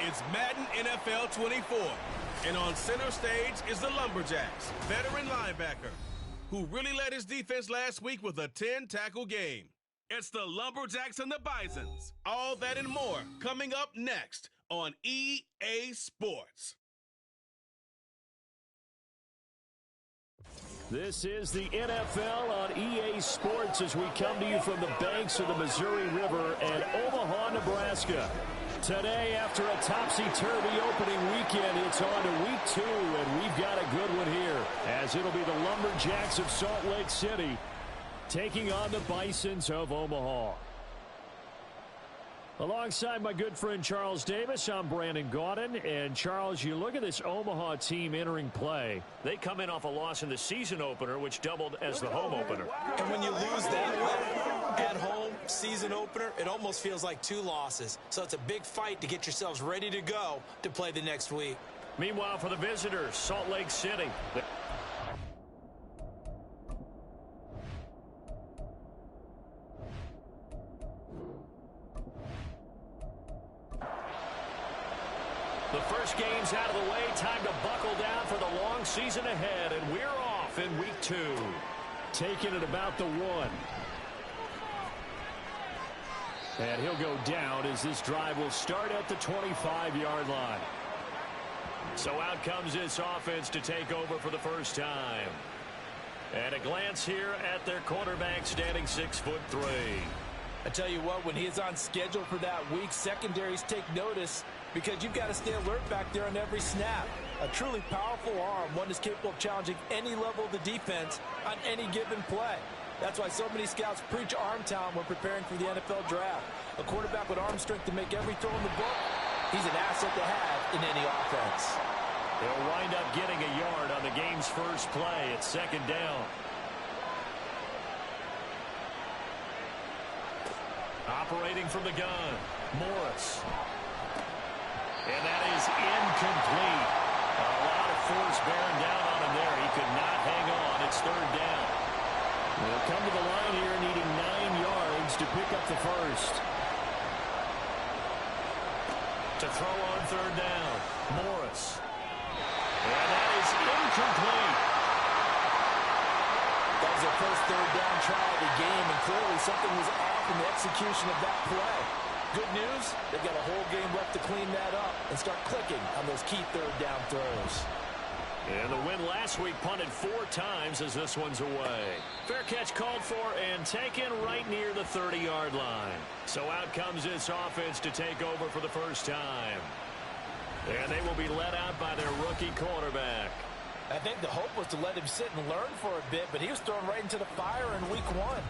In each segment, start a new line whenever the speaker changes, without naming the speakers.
It's Madden NFL 24. And on center stage is the Lumberjacks, veteran linebacker, who really led his defense last week with a 10-tackle game. It's the Lumberjacks and the Bisons. All that and more coming up next on EA Sports.
This is the NFL on EA Sports as we come to you from the banks of the Missouri River and Omaha, Nebraska. Today, after a topsy-turvy opening weekend, it's on to week 2, and we've got a good one here, as it'll be the Lumberjacks of Salt Lake City taking on the Bisons of Omaha. Alongside my good friend Charles Davis, I'm Brandon Gaudin. And Charles, you look at this Omaha team entering play. They come in off a loss in the season opener, which doubled as the home opener.
And when you lose that way at home, season opener, it almost feels like 2 losses. So it's a big fight to get yourselves ready to go to play the next week.
Meanwhile, for the visitors, Salt Lake City. The first game's out of the way. Time to buckle down for the long season ahead. And we're off in week 2. Taking it about the 1. And he'll go down as this drive will start at the 25-yard line. So out comes this offense to take over for the first time. And a glance here at their quarterback standing 6'3".
I tell you what, when he is on schedule for that week, secondaries take notice because you've got to stay alert back there on every snap. A truly powerful arm, one is capable of challenging any level of the defense on any given play. That's why so many scouts preach arm talent when preparing for the NFL draft. A quarterback with arm strength to make every throw in the book, he's an asset to have in any offense.
They'll wind up getting a yard on the game's first play. It's second down. Operating from the gun, Morris. And that is incomplete. A lot of force bearing down on him there. He could not hang on. It's third down. They'll come to the line here needing 9 yards to pick up the first. To throw on third down, Morris. And that is incomplete.
That was their first third down try of the game, and clearly something was off in the execution of that play. Good news, they've got a whole game left to clean that up and start clicking on those key third down throws.
And the win last week punted 4 times as this one's away. Fair catch called for and taken right near the 30-yard line. So out comes this offense to take over for the first time. And they will be led out by their rookie quarterback.
I think the hope was to let him sit and learn for a bit, but he was thrown right into the fire in week 1.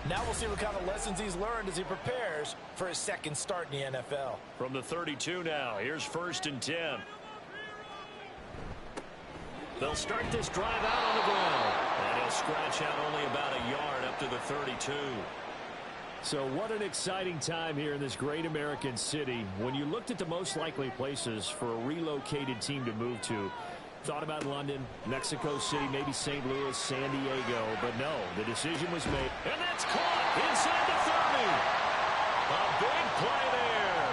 Now we'll see what kind of lessons he's learned as he prepares for his second start in the NFL.
From the 32 now, here's 1st and 10. They'll start this drive out on the ground. And he'll scratch out only about a yard up to the 32. So what an exciting time here in this great American city. When you looked at the most likely places for a relocated team to move to, thought about London, Mexico City, maybe St. Louis, San Diego, but no, the decision was made. And that's caught inside the 30. A big play there.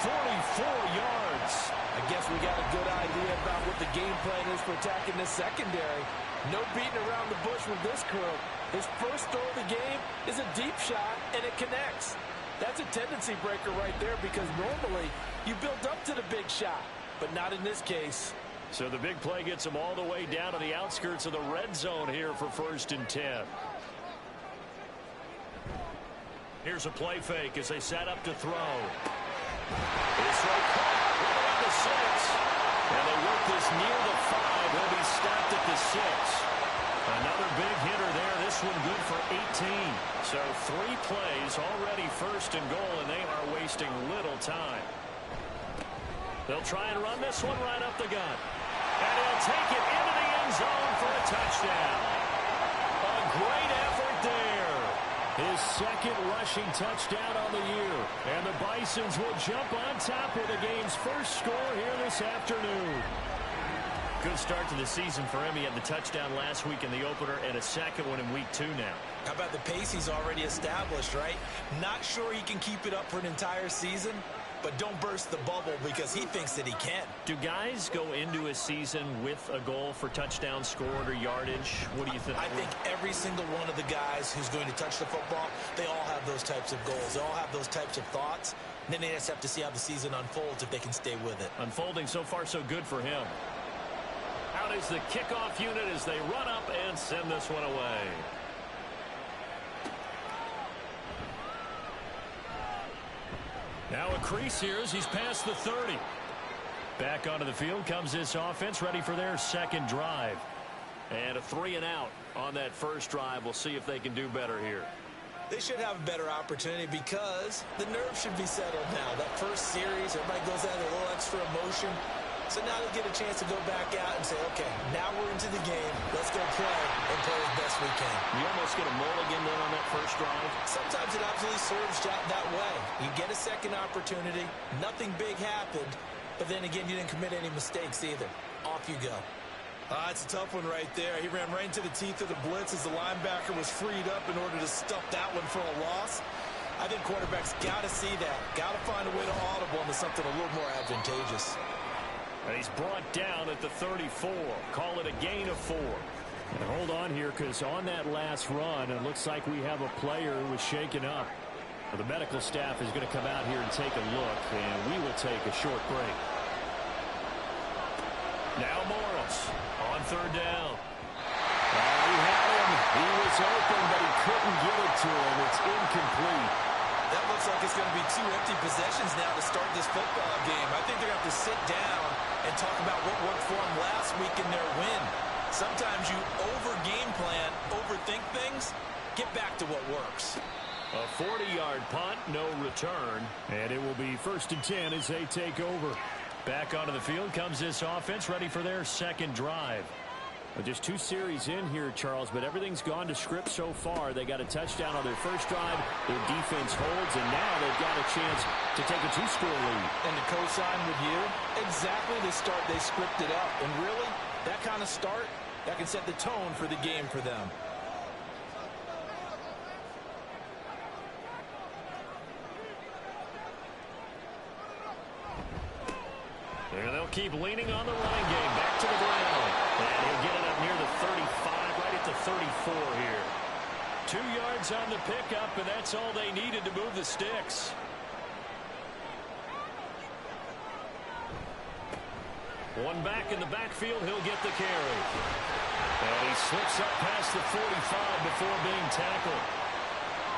44 yards.
I guess we got a good idea about what the game plan is for attacking this secondary. No beating around the bush with this crew. His first throw of the game is a deep shot, and it connects. That's a tendency breaker right there because normally you build up to the big shot, but not in this case.
So the big play gets them all the way down to the outskirts of the red zone here for 1st and 10. Here's a play fake as they set up to throw. This throw caught right around the 6. And they work this near the 5. He'll be stopped at the 6. Another big hitter there. This one good for 18. So 3 plays already 1st and goal, and they are wasting little time. They'll try and run this one right up the gut. And he'll take it into the end zone for a touchdown. A great effort there. His second rushing touchdown on the year. And the Bisons will jump on top with the game's first score here this afternoon. Good start to the season for him. He had the touchdown last week in the opener and a second one in week 2 now.
How about the pace he's already established, right? Not sure he can keep it up for an entire season, but don't burst the bubble because he thinks that he can.
Do guys go into a season with a goal for touchdown scored or yardage? What do you think?
I think every single one of the guys who's going to touch the football, they all have those types of goals. They all have those types of thoughts. And then they just have to see how the season unfolds if they can stay with it.
Unfolding so far so good for him. Out is the kickoff unit as they run up and send this one away. Now a crease here as he's past the 30. Back onto the field comes this offense, ready for their second drive. And a 3-and-out on that first drive. We'll see if they can do better here.
They should have a better opportunity because the nerves should be settled now. That first series, everybody goes out with a little extra emotion. So now they get a chance to go back out and say, okay, now we're into the game. Let's go play and play as best we can.
You almost get a mulligan then on that first drive.
Sometimes it absolutely serves that way. You get a second opportunity. Nothing big happened. But then again, you didn't commit any mistakes either. Off you go. It's a tough one right there. He ran right into the teeth of the blitz as the linebacker was freed up in order to stuff that one for a loss. I think quarterbacks got to see that. Got to find a way to audible into something a little more advantageous.
And he's brought down at the 34. Call it a gain of 4. And hold on here because on that last run, it looks like we have a player who was shaken up. The medical staff is going to come out here and take a look, and we will take a short break. Now Morris on third down. He had him. He was open, but he couldn't get it to him. It's incomplete.
That looks like it's going to be 2 empty possessions now to start this football game. I think they're going to have to sit down and talk about what worked for them last week in their win. Sometimes you over-game plan, overthink things. Get back to what works.
A 40-yard punt, no return. And it will be 1st and 10 as they take over. Back onto the field comes this offense, ready for their second drive. Well, just 2 series in here, Charles, but everything's gone to script so far. They got a touchdown on their first drive. Their defense holds, and now they've got a chance to take a 2-score lead.
And to co-sign with you, exactly the start they scripted up. And really, that kind of start, that can set the tone for the game for them.
And they'll keep leaning on the running game. Back to the ground. And he'll get it up near the 35, right at the 34 here. 2 yards on the pickup, and that's all they needed to move the sticks. One back in the backfield, he'll get the carry. And he slips up past the 45 before being tackled.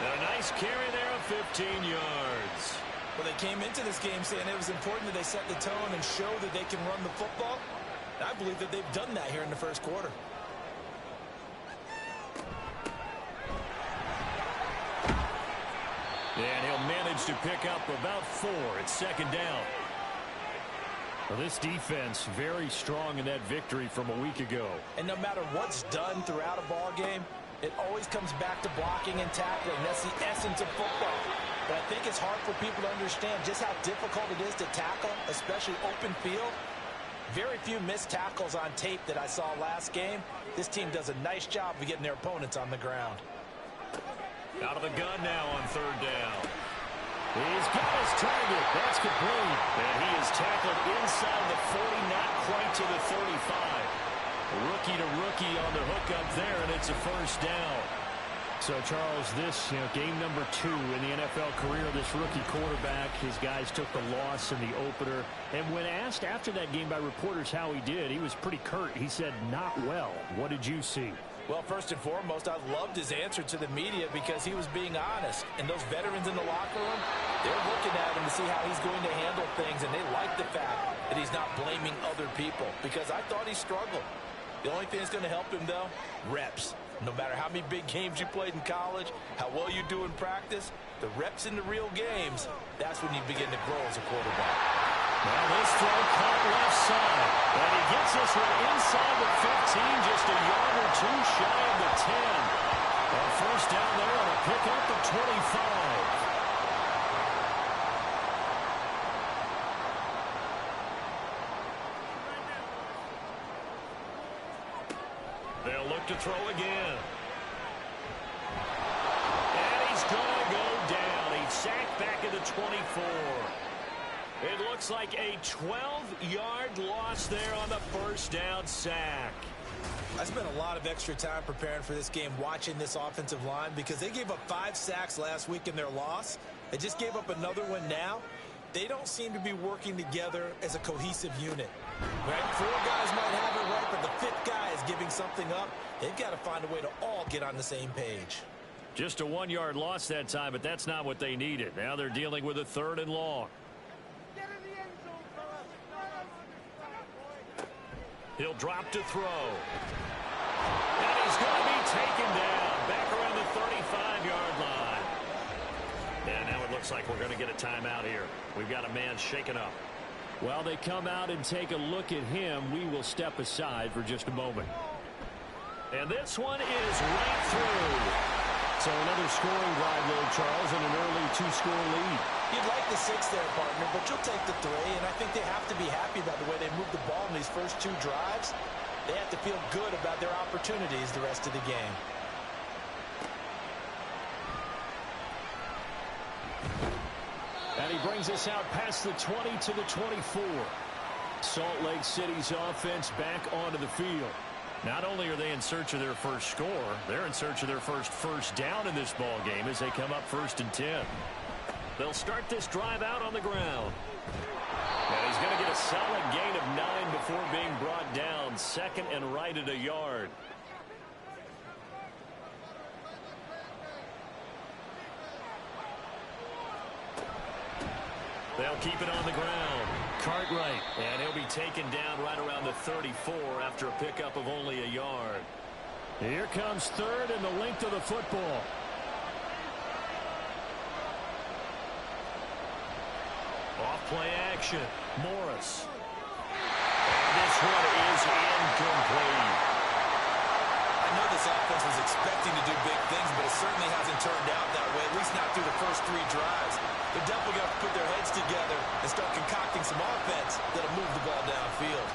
And a nice carry there of 15 yards.
Well, they came into this game saying it was important that they set the tone and show that they can run the football. And I believe that they've done that here in the first quarter.
And he'll manage to pick up about 4. It's 2nd down. Well, this defense very strong in that victory from a week ago.
And no matter what's done throughout a ball game, it always comes back to blocking and tackling. That's the essence of football. But I think it's hard for people to understand just how difficult it is to tackle, especially open field. Very few missed tackles on tape that I saw last game. This team does a nice job of getting their opponents on the ground.
Out of the gun now on 3rd down. He's got his target. That's complete. And he is tackled inside the 40, not quite to the 35. Rookie to rookie on the hookup there, and it's a 1st down. So, Charles, this game number 2 in the NFL career, this rookie quarterback, his guys took the loss in the opener. And when asked after that game by reporters how he did, he was pretty curt. He said, not well. What did you see?
Well, first and foremost, I loved his answer to the media because he was being honest. And those veterans in the locker room, they're looking at him to see how he's going to handle things. And they like the fact that he's not blaming other people because I thought he struggled. The only thing that's going to help him, though, reps. No matter how many big games you played in college, how well you do in practice, the reps in the real games, that's when you begin to grow as a quarterback.
Now this throw caught left side. And he gets this one inside the 15, just a yard or 2 shy of the 10. And 1st down there on a pickup of 25. They'll look to throw again. And he's going to go down. He's sacked back at the 24. It looks like a 12-yard loss there on the first down sack.
I spent a lot of extra time preparing for this game watching this offensive line because they gave up 5 sacks last week in their loss. They just gave up another one now. They don't seem to be working together as a cohesive unit. Right? 4 guys might have it right, but the 5th guy is giving something up. They've got to find a way to all get on the same page.
Just a 1-yard loss that time, but that's not what they needed. Now they're dealing with a 3rd and long. He'll drop to throw. And he's going to be taken down back around the 35-yard line. And now it looks like we're going to get a timeout here. We've got a man shaken up. While they come out and take a look at him, we will step aside for just a moment. And this one is right through. So another scoring drive there, Charles, and an early 2-score lead.
You'd like the 6 there, partner, but you'll take the 3, and I think they have to be happy about the way they moved the ball in these first 2 drives. They have to feel good about their opportunities the rest of the game.
And he brings us out past the 20 to the 24. Salt Lake City's offense back onto the field. Not only are they in search of their first score, they're in search of their first down in this ball game as they come up 1st and 10. They'll start this drive out on the ground. And he's going to get a solid gain of 9 before being brought down. 2nd and right at a yard. They'll keep it on the ground. Cartwright, and he'll be taken down right around the 34 after a pickup of only a yard. Here comes 3rd and the length of the football. Off play action. Morris. And this one is incomplete.
I know this offense was expecting to do big things, but it certainly hasn't turned out that way, at least not through the first 3 drives. They're definitely going to put their heads together and start concocting some offense that'll move the ball downfield.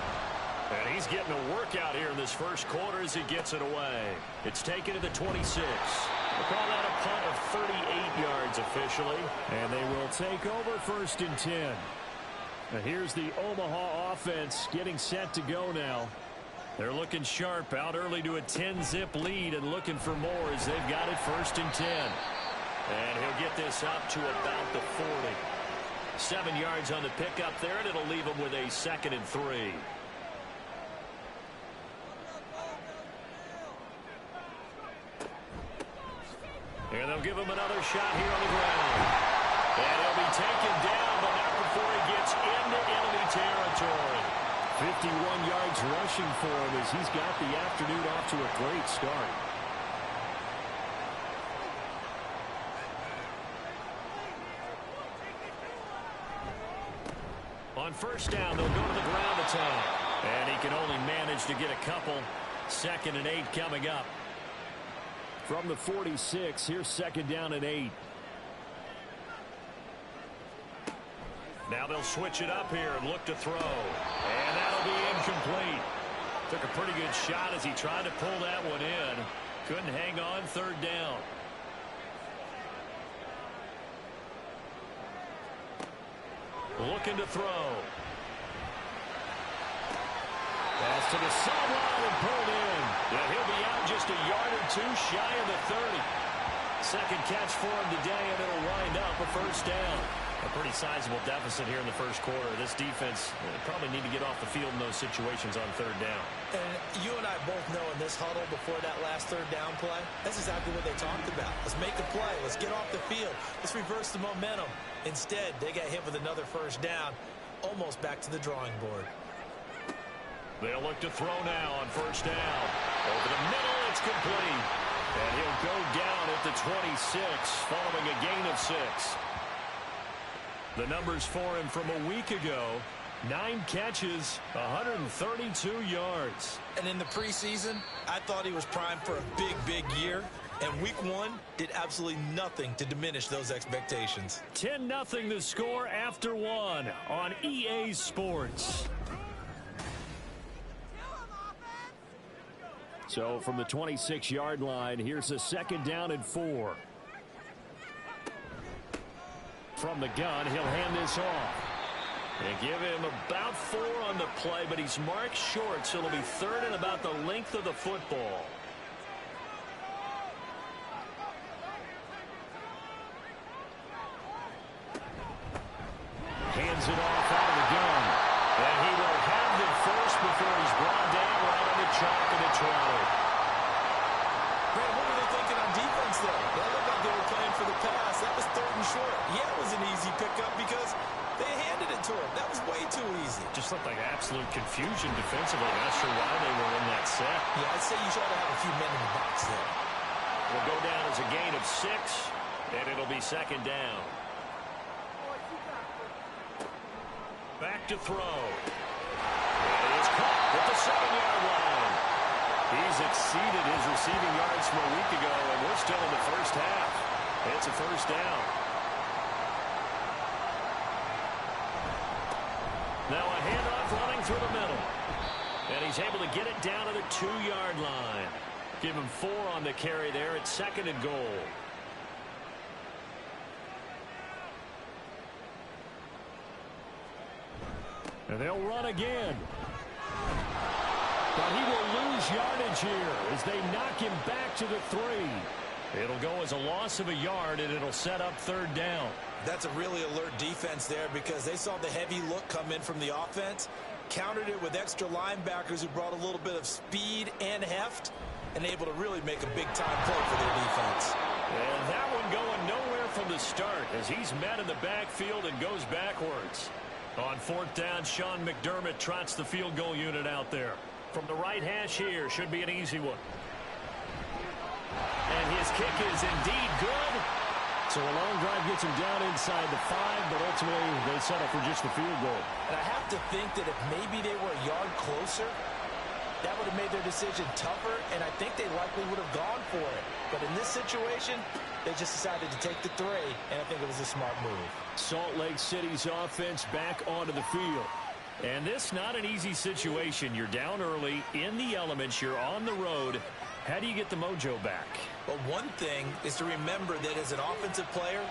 And he's getting a workout here in this first quarter as he gets it away. It's taken to the 26. We'll call that a punt of 38 yards officially. And they will take over 1st and 10. Now here's the Omaha offense getting set to go now. They're looking sharp, out early to a 10-zip lead and looking for more as they've got it 1st and 10. And he'll get this up to about the 40. 7 yards on the pickup there, and it'll leave him with a 2nd and 3. And they'll give him another shot here on the ground. And he'll be taken down, but not before he gets into enemy territory. 51 yards rushing for him as he's got the afternoon off to a great start. On 1st down, they'll go to the ground attack. And he can only manage to get a couple. 2nd and 8 coming up. From the 46, here's 2nd down and 8. Now they'll switch it up here and look to throw. And that'll be incomplete. Took a pretty good shot as he tried to pull that one in. Couldn't hang on 3rd down. Looking to throw. Pass to the sideline and pulled in. Yeah, he'll be out just a yard or 2 shy of the 30. 2nd catch for him today, and it'll wind up a 1st down. A pretty sizable deficit here in the first quarter. This defense probably need to get off the field in those situations on 3rd down.
And you and I both know in this huddle before that last 3rd down play, that's exactly what they talked about. Let's make a play. Let's get off the field. Let's reverse the momentum. Instead, they got hit with another 1st down, almost back to the drawing board.
They'll look to throw now on 1st down. Over the middle, it's complete. And he'll go down at the 26 following a gain of 6. The numbers for him from a week ago, 9 catches, 132 yards.
And in the preseason, I thought he was primed for a big, big year. And week 1 did absolutely nothing to diminish those expectations.
10-0 the score after 1 on EA Sports. So from the 26-yard line, here's a 2nd down and 4. From the gun, he'll hand this off. They give him about 4 on the play, but he's marked short, so it'll be 3rd and about the length of the football. Hands it off out of the gun. And he will have the first before he's brought down right on the chalk of the 20.
Brad, what were they thinking on defense there? That looked like they were playing for the pass. That was 3rd and short. Yeah, it was an easy pickup because they handed it to him. That was way too easy.
Just looked like absolute confusion defensively. Not sure why they were in that set.
Yeah, I'd say you try to have a few men in the box there.
Will go down as a gain of 6, and it'll be 2nd down. Back to throw. And he is caught at the 7-yard line. He's exceeded his receiving yards from a week ago, and we're still in the first half. It's a 1st down. Now a handoff running through the middle. And he's able to get it down to the 2-yard line. Give him 4 on the carry there at 2nd and goal. And they'll run again. But he will lose yardage here as they knock him back to the 3. It'll go as a loss of a yard, and it'll set up 3rd down.
That's a really alert defense there because they saw the heavy look come in from the offense, countered it with extra linebackers who brought a little bit of speed and heft, and able to really make a big-time play for their defense.
And that one going nowhere from the start as he's met in the backfield and goes backwards. On 4th down, Sean McDermott trots the field goal unit out there. From the right hash here, should be an easy one. And his kick is indeed good. So a long drive gets him down inside the 5, but ultimately they settle for just the field goal.
And I have to think that if maybe they were a yard closer, that would have made their decision tougher, and I think they likely would have gone for it. But in this situation, they just decided to take the 3, and I think it was a smart move.
Salt Lake City's offense back onto the field. And this not an easy situation. You're down early, in the elements, you're on the road. How do you get the mojo back?
Well, one thing is to remember that as an offensive player,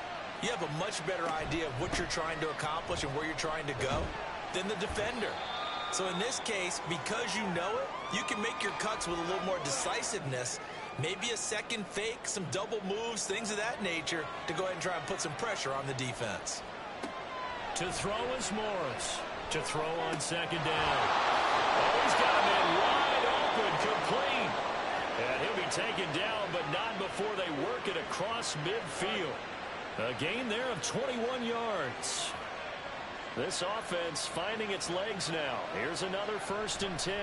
you have a much better idea of what you're trying to accomplish and where you're trying to go than the defender. So in this case, because you know it, you can make your cuts with a little more decisiveness, maybe a second fake, some double moves, things of that nature, to go ahead and try and put some pressure on the defense.
To throw is Morris. To throw on 2nd down. Oh, he's got him in wide open, complete. And he'll be taken down, but not before they work it across midfield. A gain there of 21 yards. This offense finding its legs now. Here's another 1st and 10.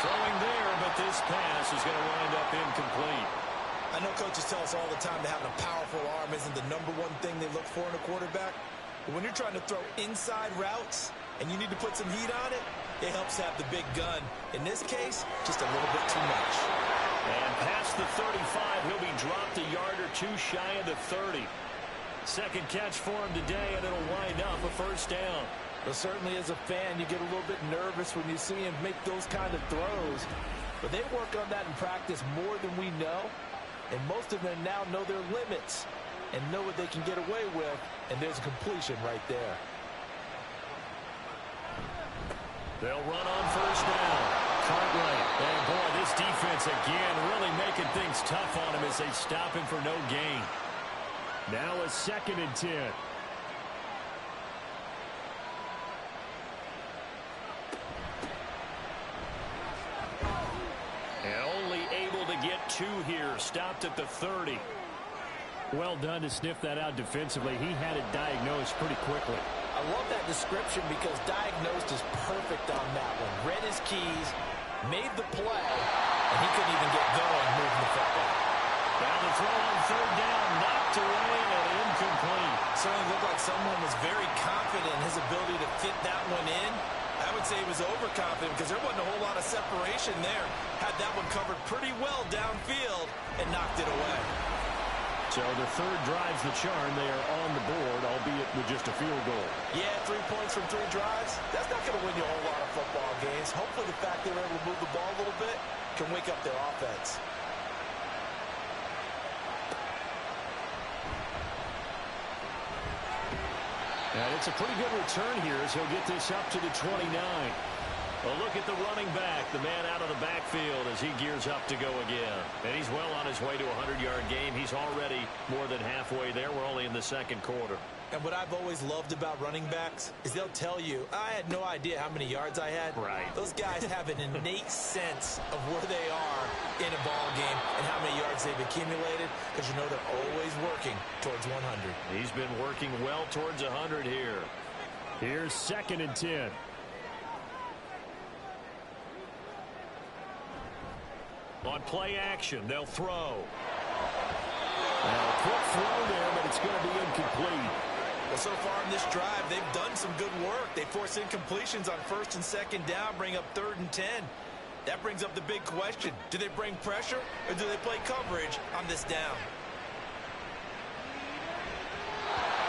Throwing there, but this pass is going to wind up incomplete.
I know coaches tell us all the time that having a powerful arm isn't the #1 thing they look for in a quarterback. But when you're trying to throw inside routes and you need to put some heat on it, it helps have the big gun. In this case, just a little bit too much.
And past the 35, he'll be dropped a yard or 2 shy of the 30. 2nd catch for him today, and it'll wind up a 1st down.
But certainly as a fan, you get a little bit nervous when you see him make those kind of throws. But they work on that in practice more than we know. And most of them now know their limits and know what they can get away with. And there's a completion right there.
They'll run on 1st down. Cartwright. And boy, this defense again really making things tough on him as they stop him for no gain. Now a 2nd and 10. And only able to get 2 here. Stopped at the 30. Well done to sniff that out defensively. He had it diagnosed pretty quickly.
I love that description because diagnosed is perfect on that one. Read his keys, made the play, and he couldn't even get going moving the football.
Now the throw on 3rd down, knocked away and incomplete.
Certainly looked like someone was very confident in his ability to fit that one in. I would say he was overconfident because there wasn't a whole lot of separation there. Had that one covered pretty well downfield and knocked it away.
So the 3rd drives the charm. They are on the board, albeit with just a field goal.
Yeah, 3 points from 3 drives. That's not going to win you a whole lot of football games. Hopefully the fact they were able to move the ball a little bit can wake up their offense.
And it's a pretty good return here as he'll get this up to the 29. A look at the running back, the man out of the backfield as he gears up to go again. And he's well on his way to a 100-yard game. He's already more than halfway there. We're only in the second quarter.
And what I've always loved about running backs is they'll tell you, I had no idea how many yards I had.
Right.
Those guys have an innate sense of where they are in a ball game and how many yards they've accumulated, because you know they're always working towards 100.
He's been working well towards 100 here. Here's 2nd and 10. On play action, they'll throw. A quick throw there, but it's going to be incomplete.
Well, so far in this drive, they've done some good work. They force incompletions on 1st and 2nd down, bring up 3rd and 10. That brings up the big question. Do they bring pressure, or do they play coverage on this down?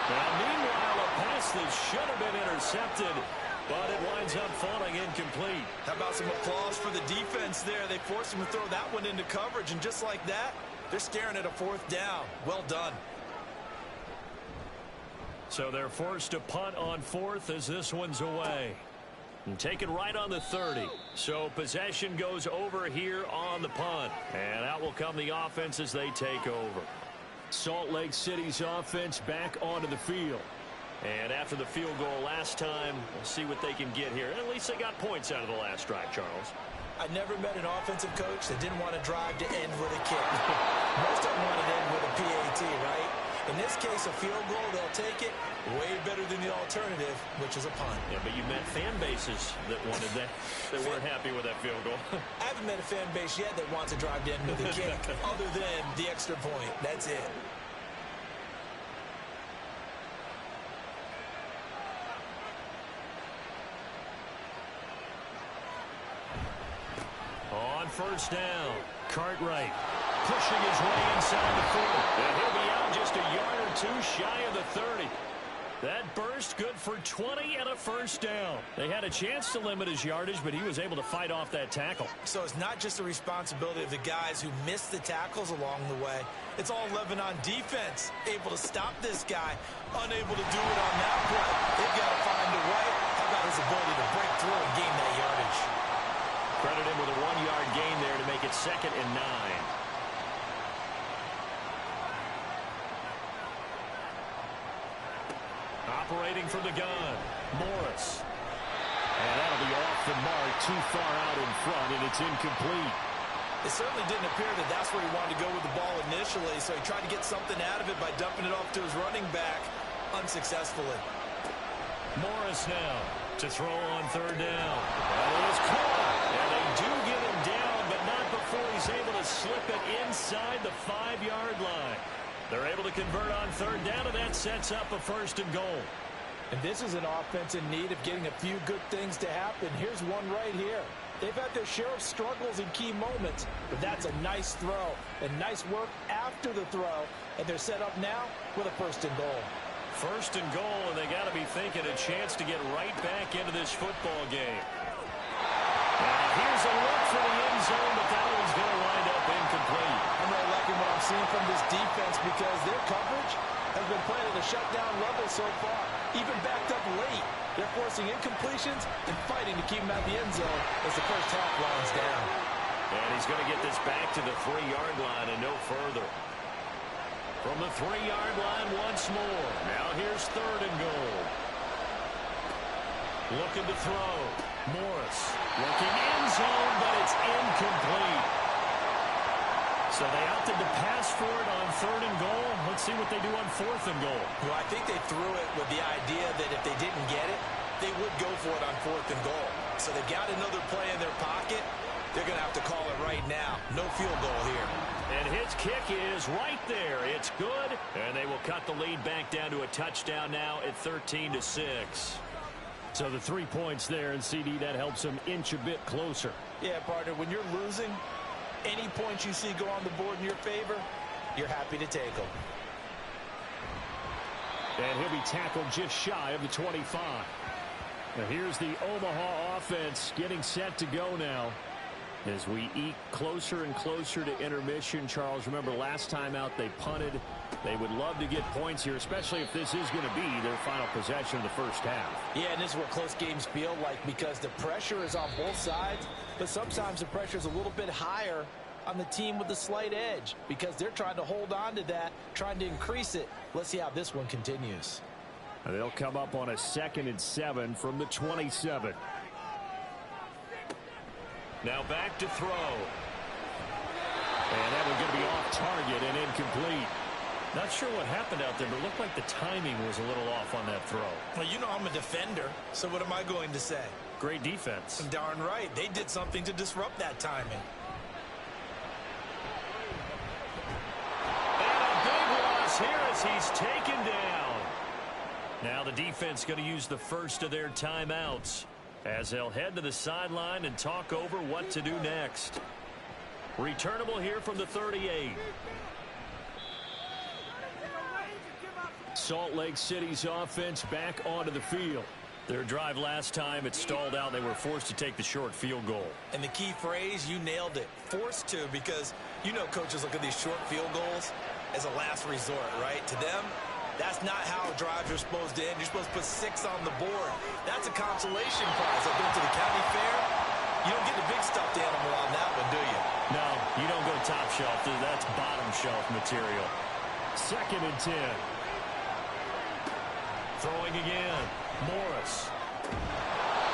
Now, meanwhile, a pass that should have been intercepted, but it winds up falling incomplete.
How about some applause for the defense there? They forced him to throw that one into coverage, and just like that, they're staring at a 4th down. Well done.
So they're forced to punt on 4th as this one's away. And taken right on the 30. So possession goes over here on the punt. And out will come the offense as they take over. Salt Lake City's offense back onto the field. And after the field goal last time, we'll see what they can get here. At least they got points out of the last drive, Charles.
I never met an offensive coach that didn't want to drive to end with a kick. Most of them want to end with a PAT, right? In this case, a field goal, they'll take it. Way better than the alternative, which is a punt.
Yeah, but you met fan bases that wanted that, that weren't happy with that field goal.
I haven't met a fan base yet that wants to drive to end with a kick other than the extra point. That's it.
On 1st down, Cartwright pushing his way inside the 40. And he'll be out just a yard or two shy of the 30. That burst good for 20 and a 1st down. They had a chance to limit his yardage, but he was able to fight off that tackle.
So it's not just the responsibility of the guys who missed the tackles along the way. It's all 11 on defense, able to stop this guy, unable to do it on that play. They've got to find a way. How about his ability to break through and gain that yardage?
Credit him with a 1-yard gain there to make it 2nd and 9. Operating from the gun, Morris. And that'll be off the mark, too far out in front, and it's incomplete.
It certainly didn't appear that that's where he wanted to go with the ball initially, so he tried to get something out of it by dumping it off to his running back unsuccessfully.
Morris now to throw on 3rd down. That is caught, and they do get him down, but not before he's able to slip it inside the 5-yard line. They're able to convert on 3rd down, and that sets up a 1st and goal.
And this is an offense in need of getting a few good things to happen. Here's one right here. They've had their share of struggles in key moments, but that's a nice throw and nice work after the throw, and they're set up now with a 1st and goal.
1st and goal, and they got to be thinking a chance to get right back into this football game. And here's a look for the end zone, but that one's going to wind up incomplete.
I'm really liking what I'm seeing from this defense because their coverage has been playing at a shutdown level so far, even backed up late. They're forcing incompletions and fighting to keep them out of the end zone as the first half winds down.
And he's going to get this back to the 3-yard line and no further. From the 3-yard line once more. Now here's 3rd and goal. Looking to throw. Morris looking end zone, but it's incomplete. So they opted to pass for it on 3rd and goal. Let's see what they do on 4th and goal.
Well, I think they threw it with the idea that if they didn't get it, they would go for it on 4th and goal. So they've got another play in their pocket. They're going to have to call it right now. No field goal here.
And his kick is right there. It's good. And they will cut the lead back down to a touchdown now at 13-6. So the 3 points there, and CD, that helps them inch a bit closer.
Yeah, partner, when you're losing, any points you see go on the board in your favor, you're happy to take them.
And he'll be tackled just shy of the 25. Now here's the Omaha offense getting set to go now. As we eke closer and closer to intermission, Charles, remember last time out they punted. They would love to get points here, especially if this is going to be their final possession of the first half.
Yeah, and this is what close games feel like because the pressure is on both sides, but sometimes the pressure is a little bit higher on the team with the slight edge because they're trying to hold on to that, trying to increase it. Let's see how this one continues.
And they'll come up on a 2nd and 7 from the 27. Now back to throw. And that one going to be off target and incomplete. Not sure what happened out there, but it looked like the timing was a little off on that throw.
Well, you know I'm a defender, so what am I going to say?
Great defense.
Darn right. They did something to disrupt that timing.
And a big loss here as he's taken down. Now the defense going to use the first of their timeouts as they'll head to the sideline and talk over what to do next. Returnable here from the 38. Salt Lake City's offense back onto the field. Their drive last time, it stalled out. They were forced to take the short field goal.
And the key phrase, you nailed it. Forced to, because you know coaches look at these short field goals as a last resort, right? To them, that's not how drives are supposed to end. You're supposed to put 6 on the board. That's a consolation prize. I've been to the county fair. You don't get the big stuffed animal on that one, do you?
No, you don't go top shelf. That's bottom shelf material. 2nd and 10. Throwing again. Morris.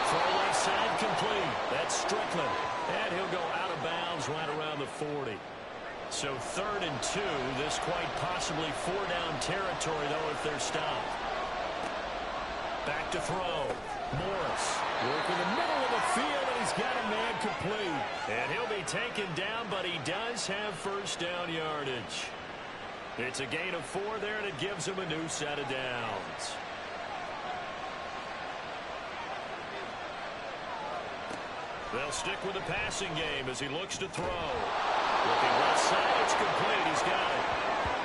Throw left side complete. That's Strickland. And he'll go out of bounds right around the 40. So 3rd and 2. This quite possibly 4-down territory, though, if they're stopped. Back to throw. Morris working the middle of the field, and he's got a man complete. And he'll be taken down, but he does have first down yardage. It's a gain of 4 there, and it gives him a new set of downs. They'll stick with the passing game as he looks to throw. Looking left side, it's complete. He's got it.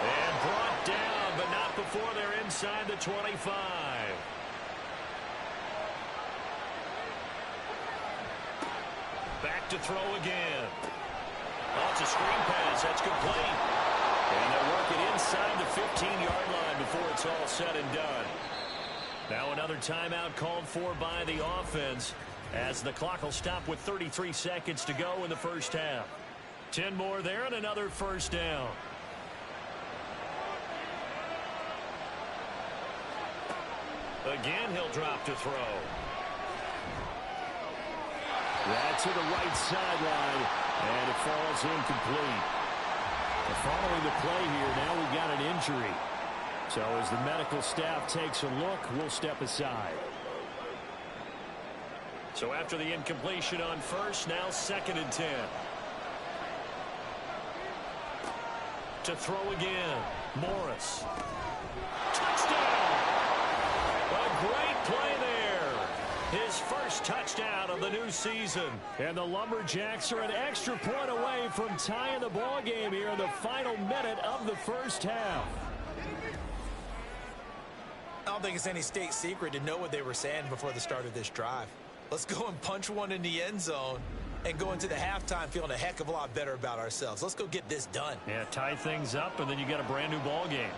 And brought down, but not before they're inside the 25. Back to throw again. Oh, it's a screen pass. That's complete. And they'll work it inside the 15-yard line before it's all said and done. Now another timeout called for by the offense, as the clock will stop with 33 seconds to go in the first half. 10 more there and another first down. Again, he'll drop to throw. That's to the right sideline, and it falls incomplete. Following the play here, now we've got an injury. So as the medical staff takes a look, we'll step aside. So after the incompletion on first, now 2nd and 10. To throw again, Morris. Touchdown! A great play there. His first touchdown of the new season. And the Lumberjacks are an extra point away from tying the ball game here in the final minute of the first half.
I don't think it's any state secret to know what they were saying before the start of this drive. Let's go and punch one in the end zone and go into the halftime feeling a heck of a lot better about ourselves. Let's go get this done.
Yeah, tie things up, and then you get a brand new ball game.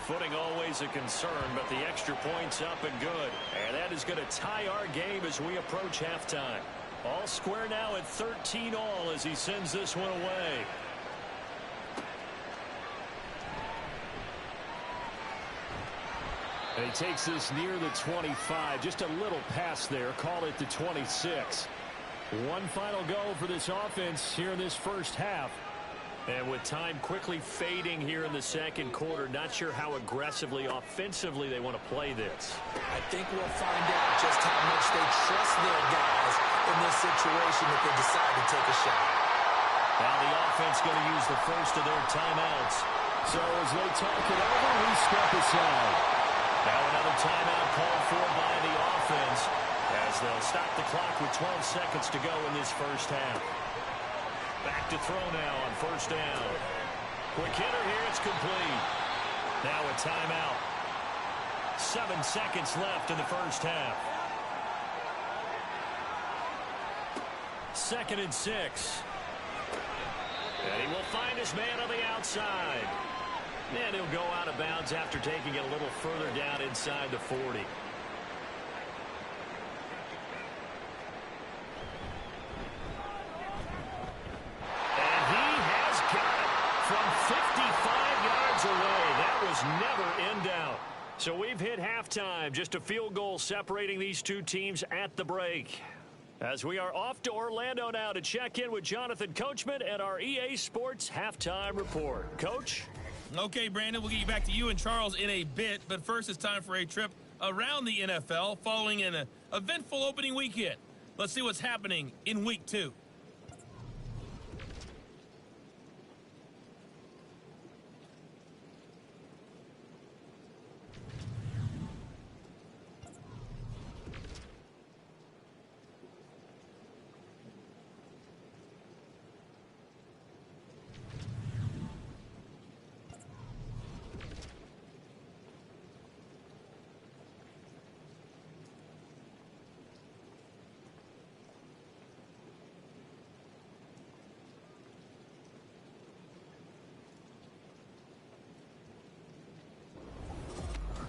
Footing always a concern, but the extra point's up and good. And that is going to tie our game as we approach halftime. All square now at 13 all as he sends this one away. And he takes this near the 25. Just a little pass there. Call it the 26. One final go for this offense here in this first half. And with time quickly fading here in the second quarter, not sure how aggressively, offensively they want to play this.
I think we'll find out just how much they trust their guys in this situation if they decide to take a shot.
Now the offense going to use the first of their timeouts. So as they talk it over, we step aside. Now another timeout called for by the offense as they'll stop the clock with 12 seconds to go in this first half. Back to throw now on first down. Quick hitter here, it's complete. Now a timeout. 7 seconds left in the first half. 2nd and 6. And he will find his man on the outside. And he'll go out of bounds after taking it a little further down inside the 40. And he has got it from 55 yards away. That was never in doubt. So we've hit halftime. Just a field goal separating these two teams at the break. As we are off to Orlando now to check in with Jonathan Coachman and our EA Sports Halftime Report. Coach?
Okay, Brandon, we'll get you back to you and Charles in a bit. But first, it's time for a trip around the NFL following an eventful opening weekend. Let's see what's happening in Week 2.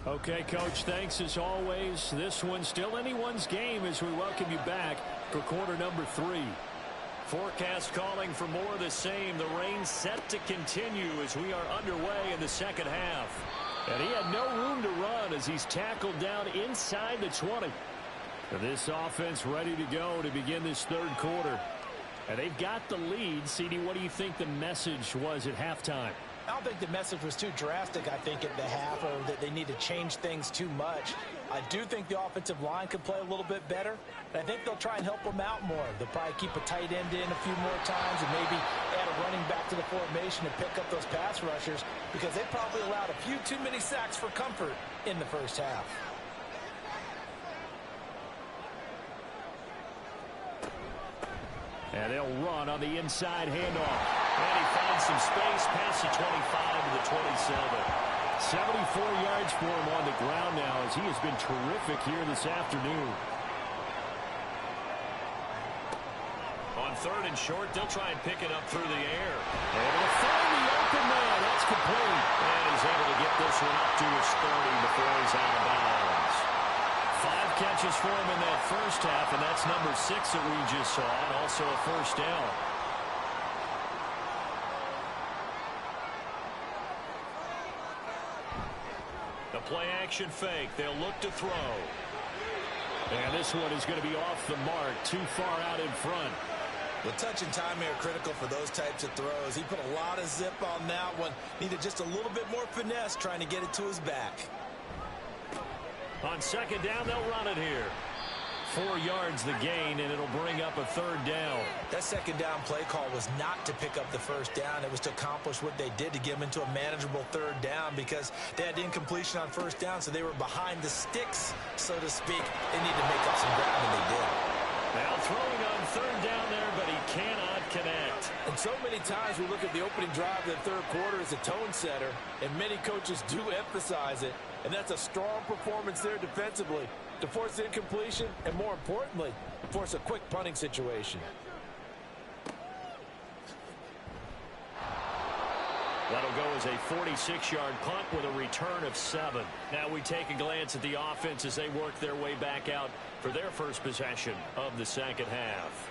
Okay, Coach, thanks as always. This one's still anyone's game as we welcome you back for quarter number 3. Forecast calling for more of the same. The rain set to continue as we are underway in the second half. And he had no room to run as he's tackled down inside the 20. And this offense ready to go to begin this third quarter. And they've got the lead. CD, what do you think the message was at halftime?
I don't think the message was too drastic, I think, at the half, or that they need to change things too much. I do think the offensive line could play a little bit better, and I think they'll try and help them out more. They'll probably keep a tight end in a few more times and maybe add a running back to the formation and pick up those pass rushers because they probably allowed a few too many sacks for comfort in the first half.
And they'll run on the inside handoff. And he finds some space past the 25 to the 27. 74 yards for him on the ground now as he has been terrific here this afternoon. On 3rd and short, they'll try and pick it up through the air. Able to find the open man. That's complete. And he's able to get this one up to his 30 before he's out of bounds. 5 catches for him in that first half, and that's number 6 that we just saw, and also a first down. The play-action fake. They'll look to throw. And this one is going to be off the mark, too far out in front.
The touch and time are critical for those types of throws. He put a lot of zip on that one. Needed just a little bit more finesse trying to get it to his back.
On 2nd down, they'll run it here. 4 yards the gain, and it'll bring up a 3rd down.
That 2nd down play call was not to pick up the first down. It was to accomplish what they did to get them into a manageable 3rd down because they had incompletion on first down, so they were behind the sticks, so to speak. They need to make up some ground, and they did.
Now throwing on 3rd down there, but he cannot connect.
And so many times we look at the opening drive of the third quarter as a tone setter, and many coaches do emphasize it. And that's a strong performance there defensively to force incompletion and, more importantly, force a quick punting situation.
That'll go as a 46-yard punt with a return of 7. Now we take a glance at the offense as they work their way back out for their first possession of the second half.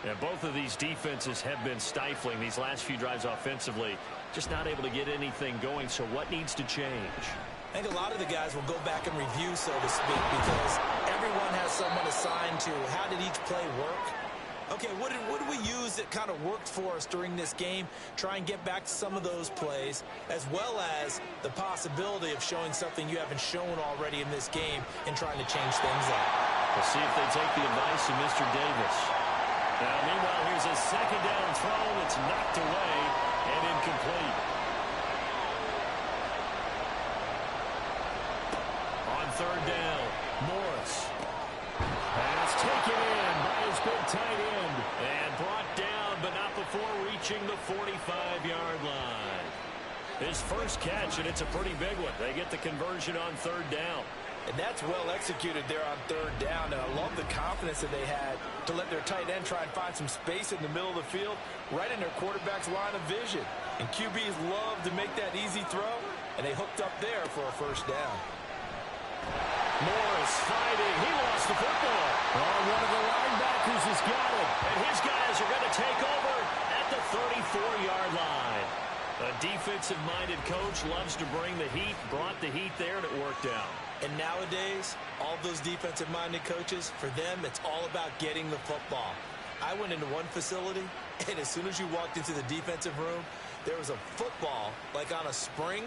And both of these defenses have been stifling these last few drives offensively, just not able to get anything going. So what needs to change?
I think a lot of the guys will go back and review, so to speak, because everyone has someone assigned to how did each play work. Okay, what did we use that kind of worked for us during this game? Try and get back to some of those plays, as well as the possibility of showing something you haven't shown already in this game and trying to change things up.
We'll see if they take the advice of Mr. Davis. Now, meanwhile, here's a 2nd down throw that's knocked away and incomplete. On 3rd down, Morris. Pass taken in by his big tight end. And brought down, but not before reaching the 45-yard line. His first catch, and it's a pretty big one. They get the conversion on 3rd down.
And that's well executed there on third down. And I love the confidence that they had to let their tight end try and find some space in the middle of the field, right in their quarterback's line of vision. And QBs love to make that easy throw, and they hooked up there for a first down.
Morris fighting. He lost the football. Oh, one of the linebackers has got it. And his guys are going to take over at the 34-yard line. A defensive-minded coach loves to bring the heat, brought the heat there, and it worked out.
And nowadays, all those defensive-minded coaches, for them, it's all about getting the football. I went into one facility, and as soon as you walked into the defensive room, there was a football, like on a spring,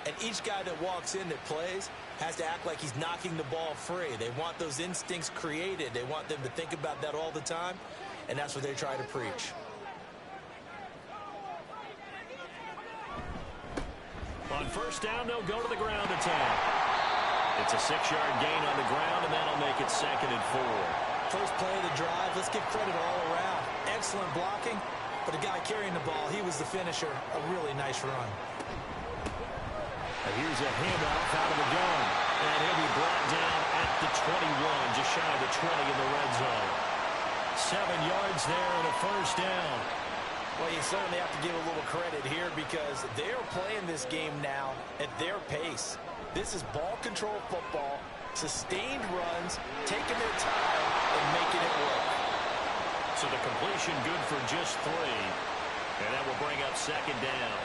and each guy that walks in that plays has to act like he's knocking the ball free. They want those instincts created. They want them to think about that all the time, and that's what they try to preach.
On first down, they'll go to the ground attack. It's a 6-yard gain on the ground, and that'll make it 2nd and 4.
First play of the drive, let's give credit all around. Excellent blocking, but the guy carrying the ball, he was the finisher. A really nice run.
And here's a handoff out of the gun. And he'll be brought down at the 21, just shy of the 20 in the red zone. 7 yards there and a first down.
Well, you certainly have to give a little credit here because they're playing this game now at their pace. This is ball control football, sustained runs, taking their time, and making it work.
So the completion good for just 3. And that will bring up 2nd down.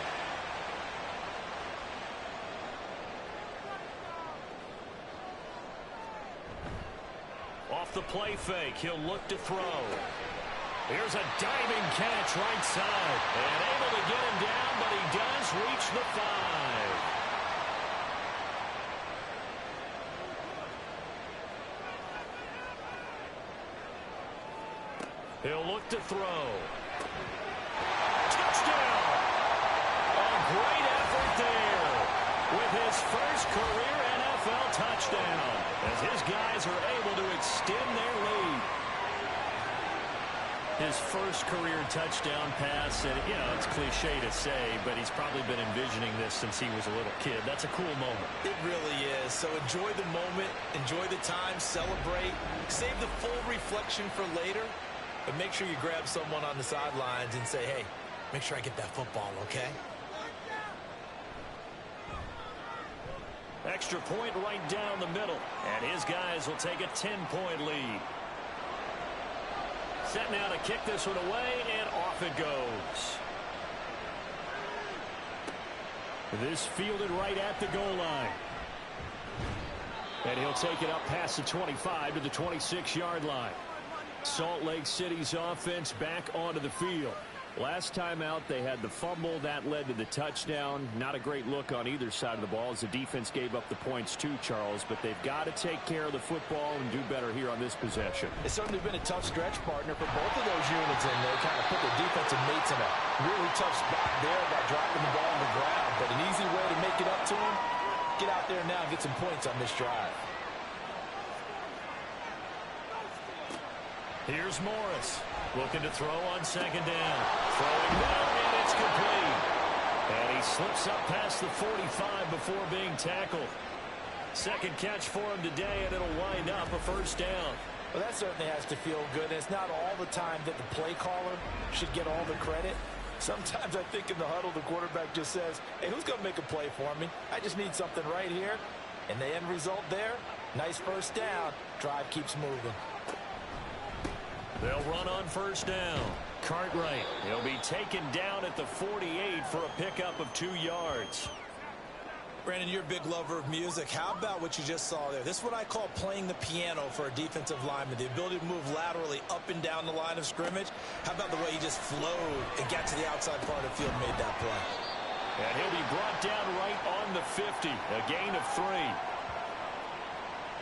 Off the play fake, he'll look to throw. Here's a diving catch right side. And able to get him down, but he does reach the 5. He'll look to throw. Touchdown! A great effort there with his first career NFL touchdown as his guys are able to extend their lead. His first career touchdown pass, and, you know, it's cliche to say, but he's probably been envisioning this since he was a little kid. That's a cool moment.
It really is. So enjoy the moment, enjoy the time, celebrate, save the full reflection for later. But make sure you grab someone on the sidelines and say, hey, make sure I get that football, okay?
Extra point right down the middle. And his guys will take a 10-point lead. Set now to kick this one away, and off it goes. This fielded right at the goal line. And he'll take it up past the 25 to the 26-yard line. Salt Lake City's offense back onto the field. Last time out, they had the fumble. That led to the touchdown. Not a great look on either side of the ball as the defense gave up the points too, Charles. But they've got to take care of the football and do better here on this possession.
It's certainly been a tough stretch, partner, for both of those units in there. Kind of put their defensive mates in a really tough spot there by dropping the ball on the ground. But an easy way to make it up to them, get out there now and get some points on this drive.
Here's Morris looking to throw on 2nd down. Throwing down, and it's complete. And he slips up past the 45 before being tackled. Second catch for him today, and it'll wind up a first down.
Well, that certainly has to feel good. And it's not all the time that the play caller should get all the credit. Sometimes I think in the huddle, the quarterback just says, hey, who's going to make a play for me? I just need something right here. And the end result there, nice first down. Drive keeps moving.
They'll run on first down. Cartwright, he'll be taken down at the 48 for a pickup of 2 yards.
Brandon, you're a big lover of music. How about what you just saw there? This is what I call playing the piano for a defensive lineman. The ability to move laterally up and down the line of scrimmage. How about the way he just flowed and got to the outside part of the field and made that play?
And he'll be brought down right on the 50. A gain of 3.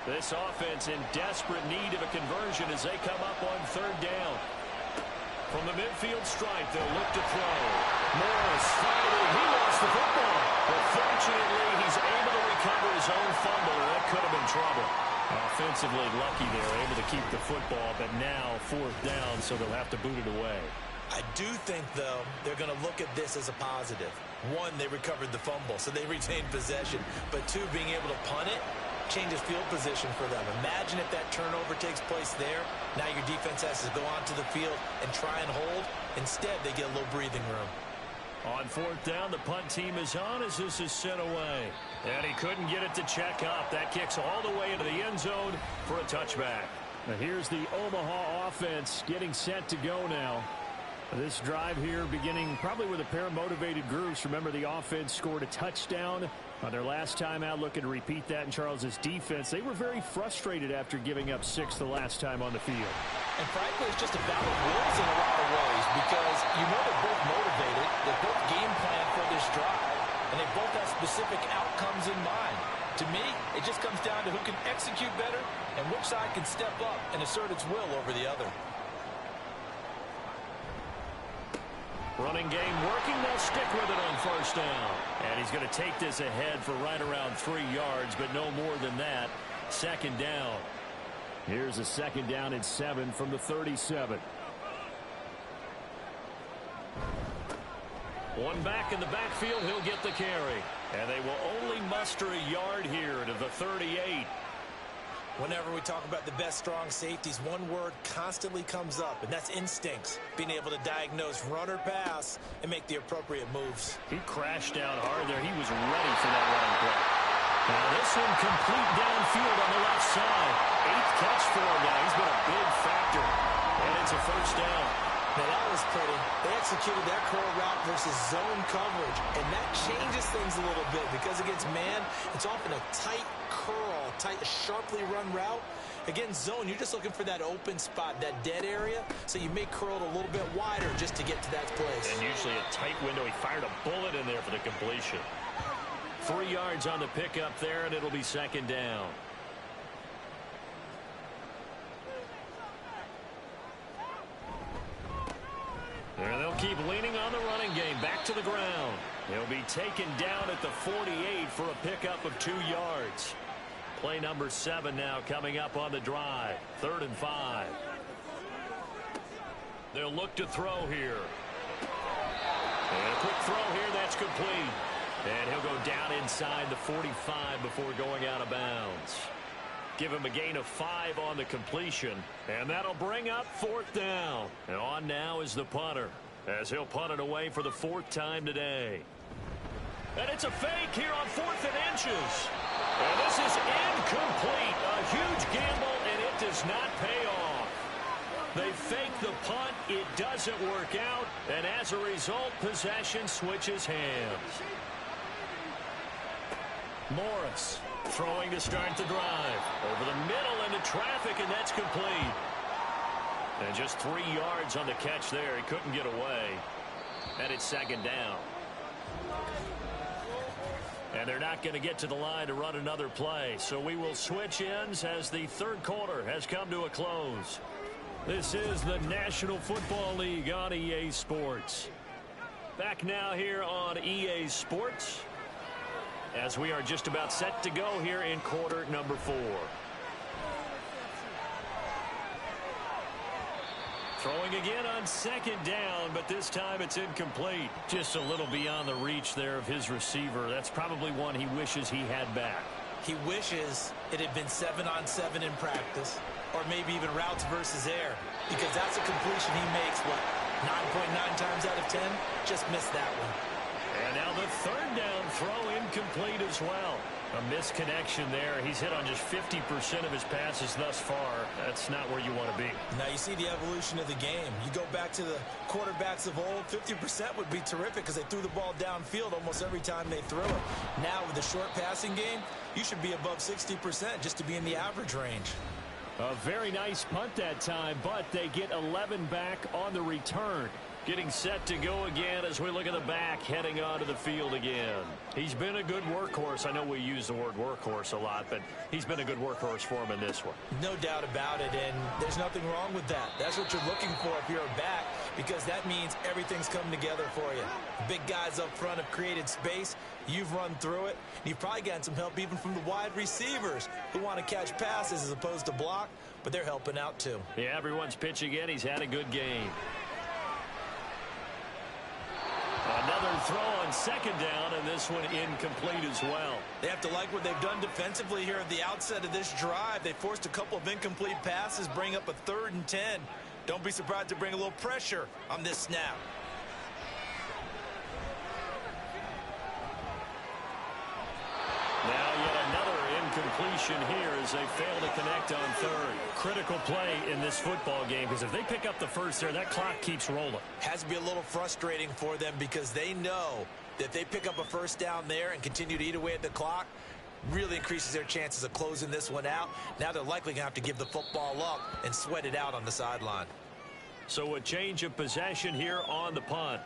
This offense in desperate need of a conversion as they come up on 3rd down. From the midfield stripe, they'll look to throw. Morris fighting. He lost the football. But fortunately, he's able to recover his own fumble. That could have been trouble. Offensively lucky there, able to keep the football. But now 4th down, so they'll have to boot it away.
I do think, though, they're going to look at this as a positive. 1, they recovered the fumble, so they retained possession. But 2, being able to punt it, changes field position for them. Imagine if that turnover takes place there. Now your defense has to go onto the field and try and hold. Instead, they get a little breathing room.
On fourth down, the punt team is on as this is sent away. And he couldn't get it to check up. That kicks all the way into the end zone for a touchback.
Now here's the Omaha offense getting set to go now. This drive here beginning probably with a pair of motivated groups. Remember, the offense scored a touchdown on their last time out, looking to repeat that in Charles's defense. They were very frustrated after giving up 6 the last time on the field.
And frankly, it's just a battle of wills in a lot of ways because you know they're both motivated. They both game plan for this drive, and they both have specific outcomes in mind. To me, it just comes down to who can execute better and which side can step up and assert its will over the other.
Running game working. They'll stick with it on first down. And he's going to take this ahead for right around 3 yards, but no more than that. Second down.
Here's a second down and 7 from the 37.
One back in the backfield. He'll get the carry. And they will only muster a yard here to the 38.
Whenever we talk about the best strong safeties, one word constantly comes up, and that's instincts. Being able to diagnose run or pass and make the appropriate moves.
He crashed down hard there. He was ready for that running play. Now this one complete downfield on the left side. 8th catch for him now. He's been a big factor. And it's a first down.
Now that was pretty. They executed that curl route versus zone coverage, and that changes things a little bit because against man, it's often a tight curl, sharply run route. Against zone, you're just looking for that open spot, that dead area, so you may curl it a little bit wider just to get to that place.
And usually a tight window. He fired a bullet in there for the completion. 3 yards on the pickup there, and it'll be second down. And they'll keep leaning on the running game. Back to the ground. He'll be taken down at the 48 for a pickup of 2 yards. Play number 7 now coming up on the drive. 3rd and 5. They'll look to throw here. And a quick throw here. That's complete. And he'll go down inside the 45 before going out of bounds. Give him a gain of 5 on the completion. And that'll bring up 4th down. And on now is the punter, as he'll punt it away for the 4th time today. And it's a fake here on 4th and inches. And this is incomplete. A huge gamble, and it does not pay off. They fake the punt. It doesn't work out. And as a result, possession switches hands. Morris throwing to start the drive. Over the middle into traffic, and that's complete. And just 3 yards on the catch there. He couldn't get away. And it's second down. And they're not going to get to the line to run another play. So we will switch ends as the 3rd quarter has come to a close. This is the National Football League on EA Sports. Back now here on EA Sports, as we are just about set to go here in quarter number 4. Throwing again on second down, but this time it's incomplete. Just a little beyond the reach there of his receiver. That's probably one he wishes he had back.
He wishes it had been 7-on-7 in practice, or maybe even routes versus air, because that's a completion he makes, 9.9 times out of 10? Just missed that one.
And now the 3rd down throw incomplete as well. A misconnection there. He's hit on just 50% of his passes thus far. That's not where you want to be.
Now you see the evolution of the game. You go back to the quarterbacks of old, 50% would be terrific because they threw the ball downfield almost every time they threw it. Now with the short passing game, you should be above 60% just to be in the average range.
A very nice punt that time, but they get 11 back on the return.
Getting set to go again as we look at the back, heading onto the field again. He's been a good workhorse. I know we use the word workhorse a lot, but he's been a good workhorse for him in this one.
No doubt about it, and there's nothing wrong with that. That's what you're looking for if you're a back, because that means everything's come together for you. The big guys up front have created space. You've run through it. And you've probably gotten some help even from the wide receivers who want to catch passes as opposed to block, but they're helping out too.
Yeah, everyone's pitching in. He's had a good game. Another throw on second down, and this one incomplete as well.
They have to like what they've done defensively here at the outset of this drive. They forced a couple of incomplete passes, bring up a 3rd and 10. Don't be surprised to bring a little pressure on this snap.
Now yet another incompletion here as they fail to connect on 3rd.
Critical play in this football game, because if they pick up the first there, that clock keeps rolling.
Has to be a little frustrating for them because they know that if they pick up a first down there and continue to eat away at the clock, really increases their chances of closing this one out. Now they're likely going to have to give the football up and sweat it out on the sideline.
So a change of possession here on the punt.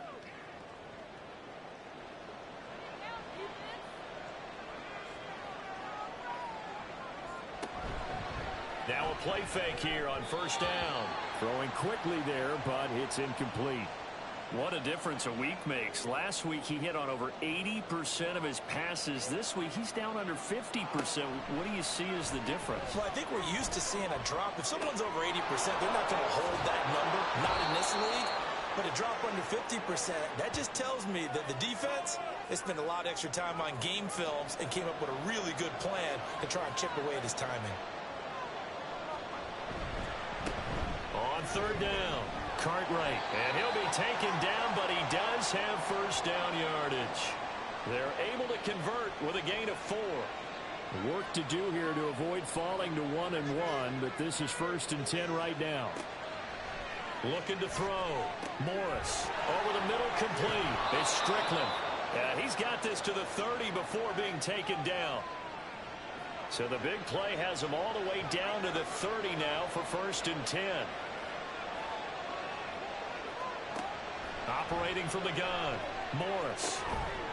Now a play fake here on first down.
Throwing quickly there, but it's incomplete.
What a difference a week makes. Last week he hit on over 80% of his passes. This week he's down under 50%. What do you see as the difference?
Well, I think we're used to seeing a drop. If someone's over 80%, they're not going to hold that number, not in this league. But a drop under 50%, that just tells me that the defense has spent a lot of extra time on game films and came up with a really good plan to try and chip away at his timing.
On third down, Cartwright, and he'll be taken down, but he does have first down yardage. They're able to convert with a gain of 4.
Work to do here to avoid falling to 1-1, but this is 1st and 10 right now.
Looking to throw. Morris over the middle, complete. It's Strickland. He's got this to the 30 before being taken down. So the big play has him all the way down to the 30 now for 1st and 10. Operating from the gun, Morris.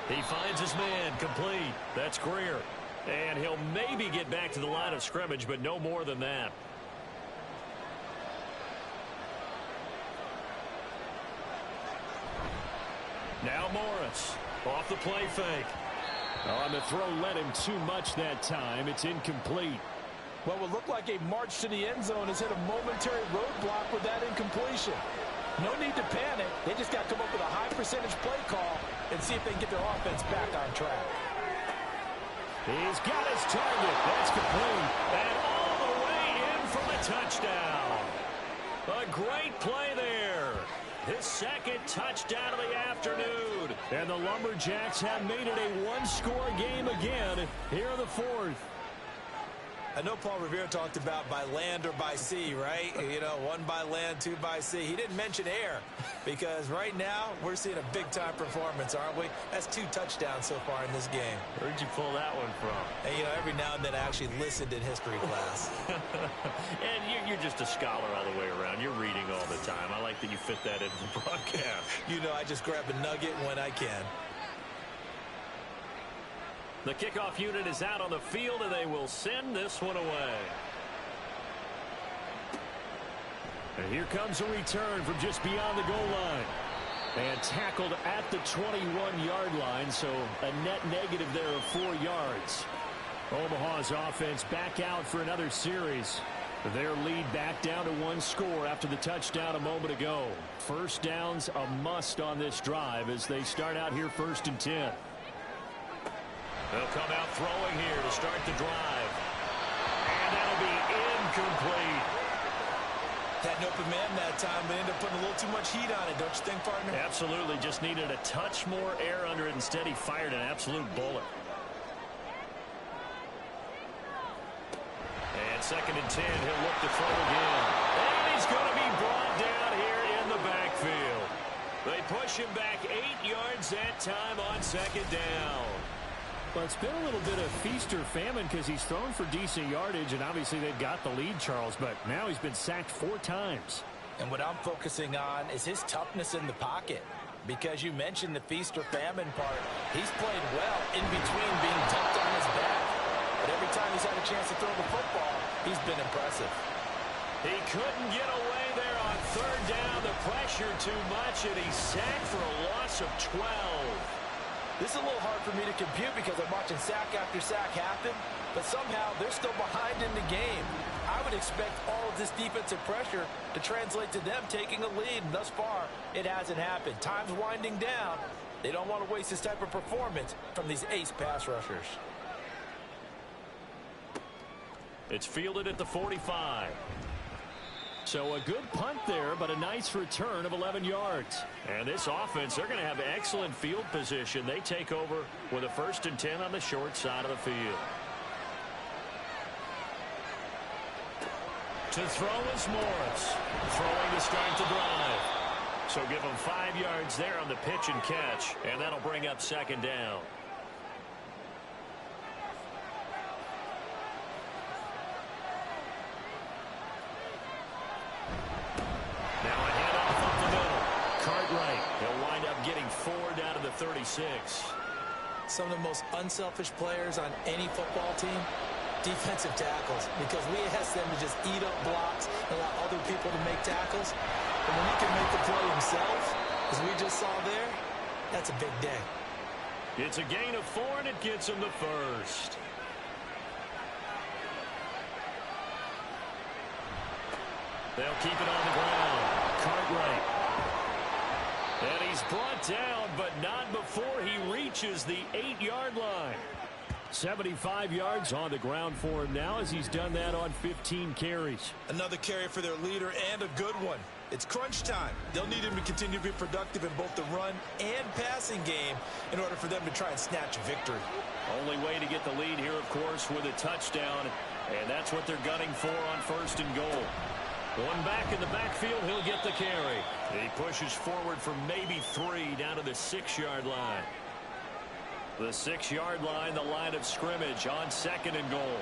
He finds his man, complete. That's Greer. And he'll maybe get back to the line of scrimmage, but no more than that. Now Morris, off the play fake.
On the throw, led him too much that time. It's incomplete.
What would look like a march to the end zone has hit a momentary roadblock with that incompletion. No need to panic. They just got to come up with a high percentage play call and see if they can get their offense back on track.
He's got his target. That's complete.
And all the way in for the touchdown. A great play there. His 2nd touchdown of the afternoon.
And the Lumberjacks have made it a 1-score game again here in the 4th.
I know Paul Revere talked about by land or by sea, right? You know, 1 by land, 2 by sea. He didn't mention air because right now we're seeing a big-time performance, aren't we? That's 2 touchdowns so far in this game.
Where'd you pull that one from?
And, you know, every now and then I actually listened in history class.
And you're just a scholar all the way around. You're reading all the time. I like that you fit that into the broadcast.
You know, I just grab a nugget when I can.
The kickoff unit is out on the field, and they will send this one away.
And here comes a return from just beyond the goal line. And tackled at the 21-yard line, so a net negative there of 4 yards. Omaha's offense back out for another series. Their lead back down to 1 score after the touchdown a moment ago. First down's a must on this drive as they start out here 1st and 10.
They'll come out throwing here to start the drive. And that'll be incomplete.
Had an open man that time, but ended up putting a little too much heat on it, don't you think, partner?
Absolutely. Just needed a touch more air under it. Instead, he fired an absolute bullet. And 2nd and 10, he'll look to throw again. And he's going to be brought down here in the backfield. They push him back 8 yards that time on 2nd down.
Well, it's been a little bit of feast or famine because he's thrown for decent yardage, and obviously they've got the lead, Charles, but now he's been sacked 4 times.
And what I'm focusing on is his toughness in the pocket. Because you mentioned the feast or famine part, he's played well in between being dumped on his back. But every time he's had a chance to throw the football, he's been impressive.
He couldn't get away there on 3rd down. The pressure too much, and he's sacked for a loss of 12.
This is a little hard for me to compute because I'm watching sack after sack happen, but somehow they're still behind in the game. I would expect all of this defensive pressure to translate to them taking a lead, and thus far, it hasn't happened. Time's winding down, They don't want to waste this type of performance from these ace pass rushers.
It's fielded at the 45. So a good punt there, but a nice return of 11 yards. And this offense, they're going to have excellent field position. They take over with a 1st and 10 on the short side of the field. To throw is Morris. Throwing to start the drive. So give him 5 yards there on the pitch and catch, and that'll bring up 2nd down. Now a handoff up the middle. Cartwright. He'll wind up getting 4 down to the 36.
Some of the most unselfish players on any football team, defensive tackles, because we ask them to just eat up blocks and allow other people to make tackles. But when he can make the play himself, as we just saw there, that's a big day.
It's a gain of 4, and it gets him the 1st. They'll keep it on the ground. Cartwright. And he's brought down, but not before he reaches the 8-yard line. 75 yards on the ground for him now, as he's done that on 15 carries.
Another carry for their leader, and a good one. It's crunch time. They'll need him to continue to be productive in both the run and passing game in order for them to try and snatch a victory.
Only way to get the lead here, of course, with a touchdown, and that's what they're gunning for on 1st and goal. One back in the backfield, he'll get the carry. He pushes forward for maybe 3 down to the 6-yard line. The 6-yard line, the line of scrimmage on 2nd and goal.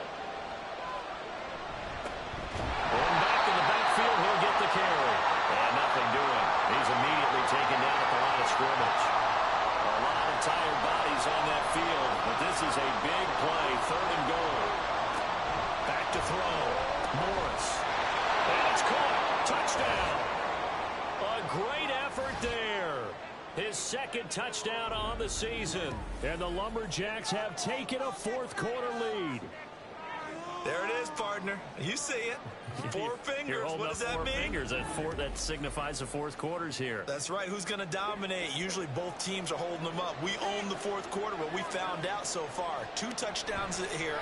One back in the backfield, he'll get the carry. And nothing doing. He's immediately taken down at the line of scrimmage. A lot of tired bodies on that field, but this is a big play, 3rd and goal. Back to throw. Morris. And it's caught. Touchdown. A great effort there. His 2nd touchdown on the season. And the Lumberjacks have taken a 4th quarter lead.
There it is, partner. You see it. 4 fingers. What does that mean?
Fingers. That signifies the 4th quarter's here.
That's right. Who's going to dominate? Usually both teams are holding them up. We own the 4th quarter, but we found out so far. 2 touchdowns here,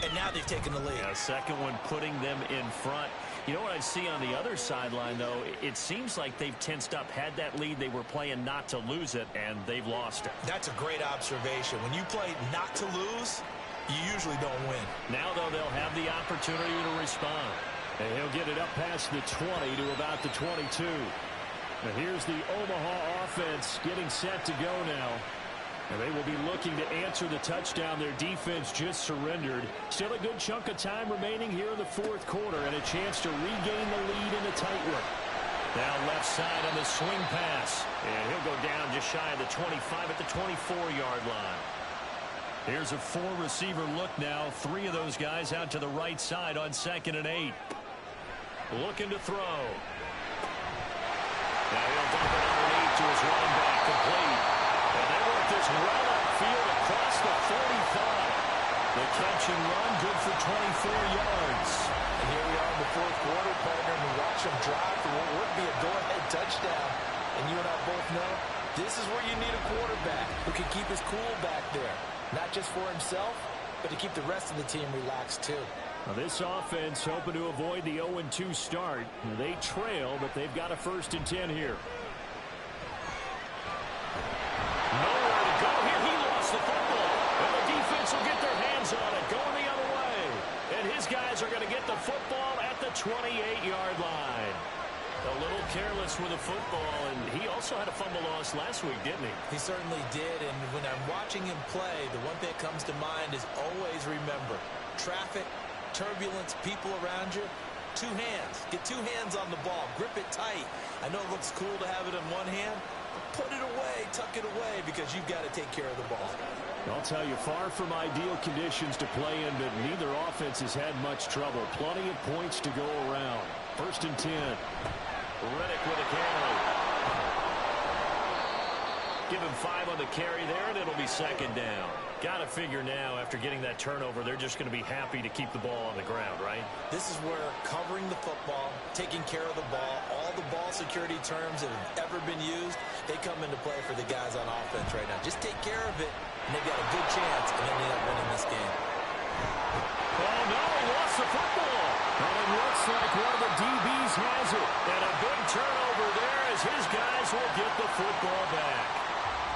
and now they've taken the lead.
Yeah, 2nd one putting them in front. You know what I see on the other sideline, though? It seems like they've tensed up. Had that lead, they were playing not to lose it, and they've lost it.
That's a great observation. When you play not to lose, you usually don't win.
Now, though, they'll have the opportunity to respond. And he'll get it up past the 20 to about the 22. Now here's the Omaha offense getting set to go now. And they will be looking to answer the touchdown their defense just surrendered. Still a good chunk of time remaining here in the 4th quarter, and a chance to regain the lead in a tight one. Now left side on the swing pass. And he'll go down just shy of the 25 at the 24-yard line. Here's a 4-receiver look now. 3 of those guys out to the right side on 2nd and 8. Looking to throw. Now he'll dump it underneath to his running back, complete. And they work this well upfield across the 45. The catch and run, good for 24 yards.
And here we are in the 4th quarter, partner, and we watch them drive for what would be a go-ahead touchdown. And you and I both know this is where you need a quarterback who can keep his cool back there. Not just for himself, but to keep the rest of the team relaxed, too.
Now this offense hoping to avoid the 0-2 start. They trail, but they've got a 1st and 10 here. Nowhere to go here. He lost the football. And the defense will get their hands on it, going the other way. And his guys are going to get the football at the 28-yard line. A little careless with the football, and he also had a fumble loss last week, didn't he?
He certainly did, and when I'm watching him play, the one thing that comes to mind is always remember, traffic, turbulence, people around you, 2 hands. Get 2 hands on the ball. Grip it tight. I know it looks cool to have it in one hand, but put it away, tuck it away, because you've got to take care of the ball.
I'll tell you, far from ideal conditions to play in, but neither offense has had much trouble. Plenty of points to go around. 1st and 10. Reddick with a carry.
Give him 5 on the carry there, and it'll be second down. Got to figure now, after getting that turnover, they're just going to be happy to keep the ball on the ground, right?
This is where covering the football, taking care of the ball, all the ball security terms that have ever been used, they come into play for the guys on offense right now. Just take care of it, and they've got a good chance of ending up winning this game.
Oh, no, he lost the football.
And it looks like one of the DBs has it.
And a big turnover there as his guys will get the football back.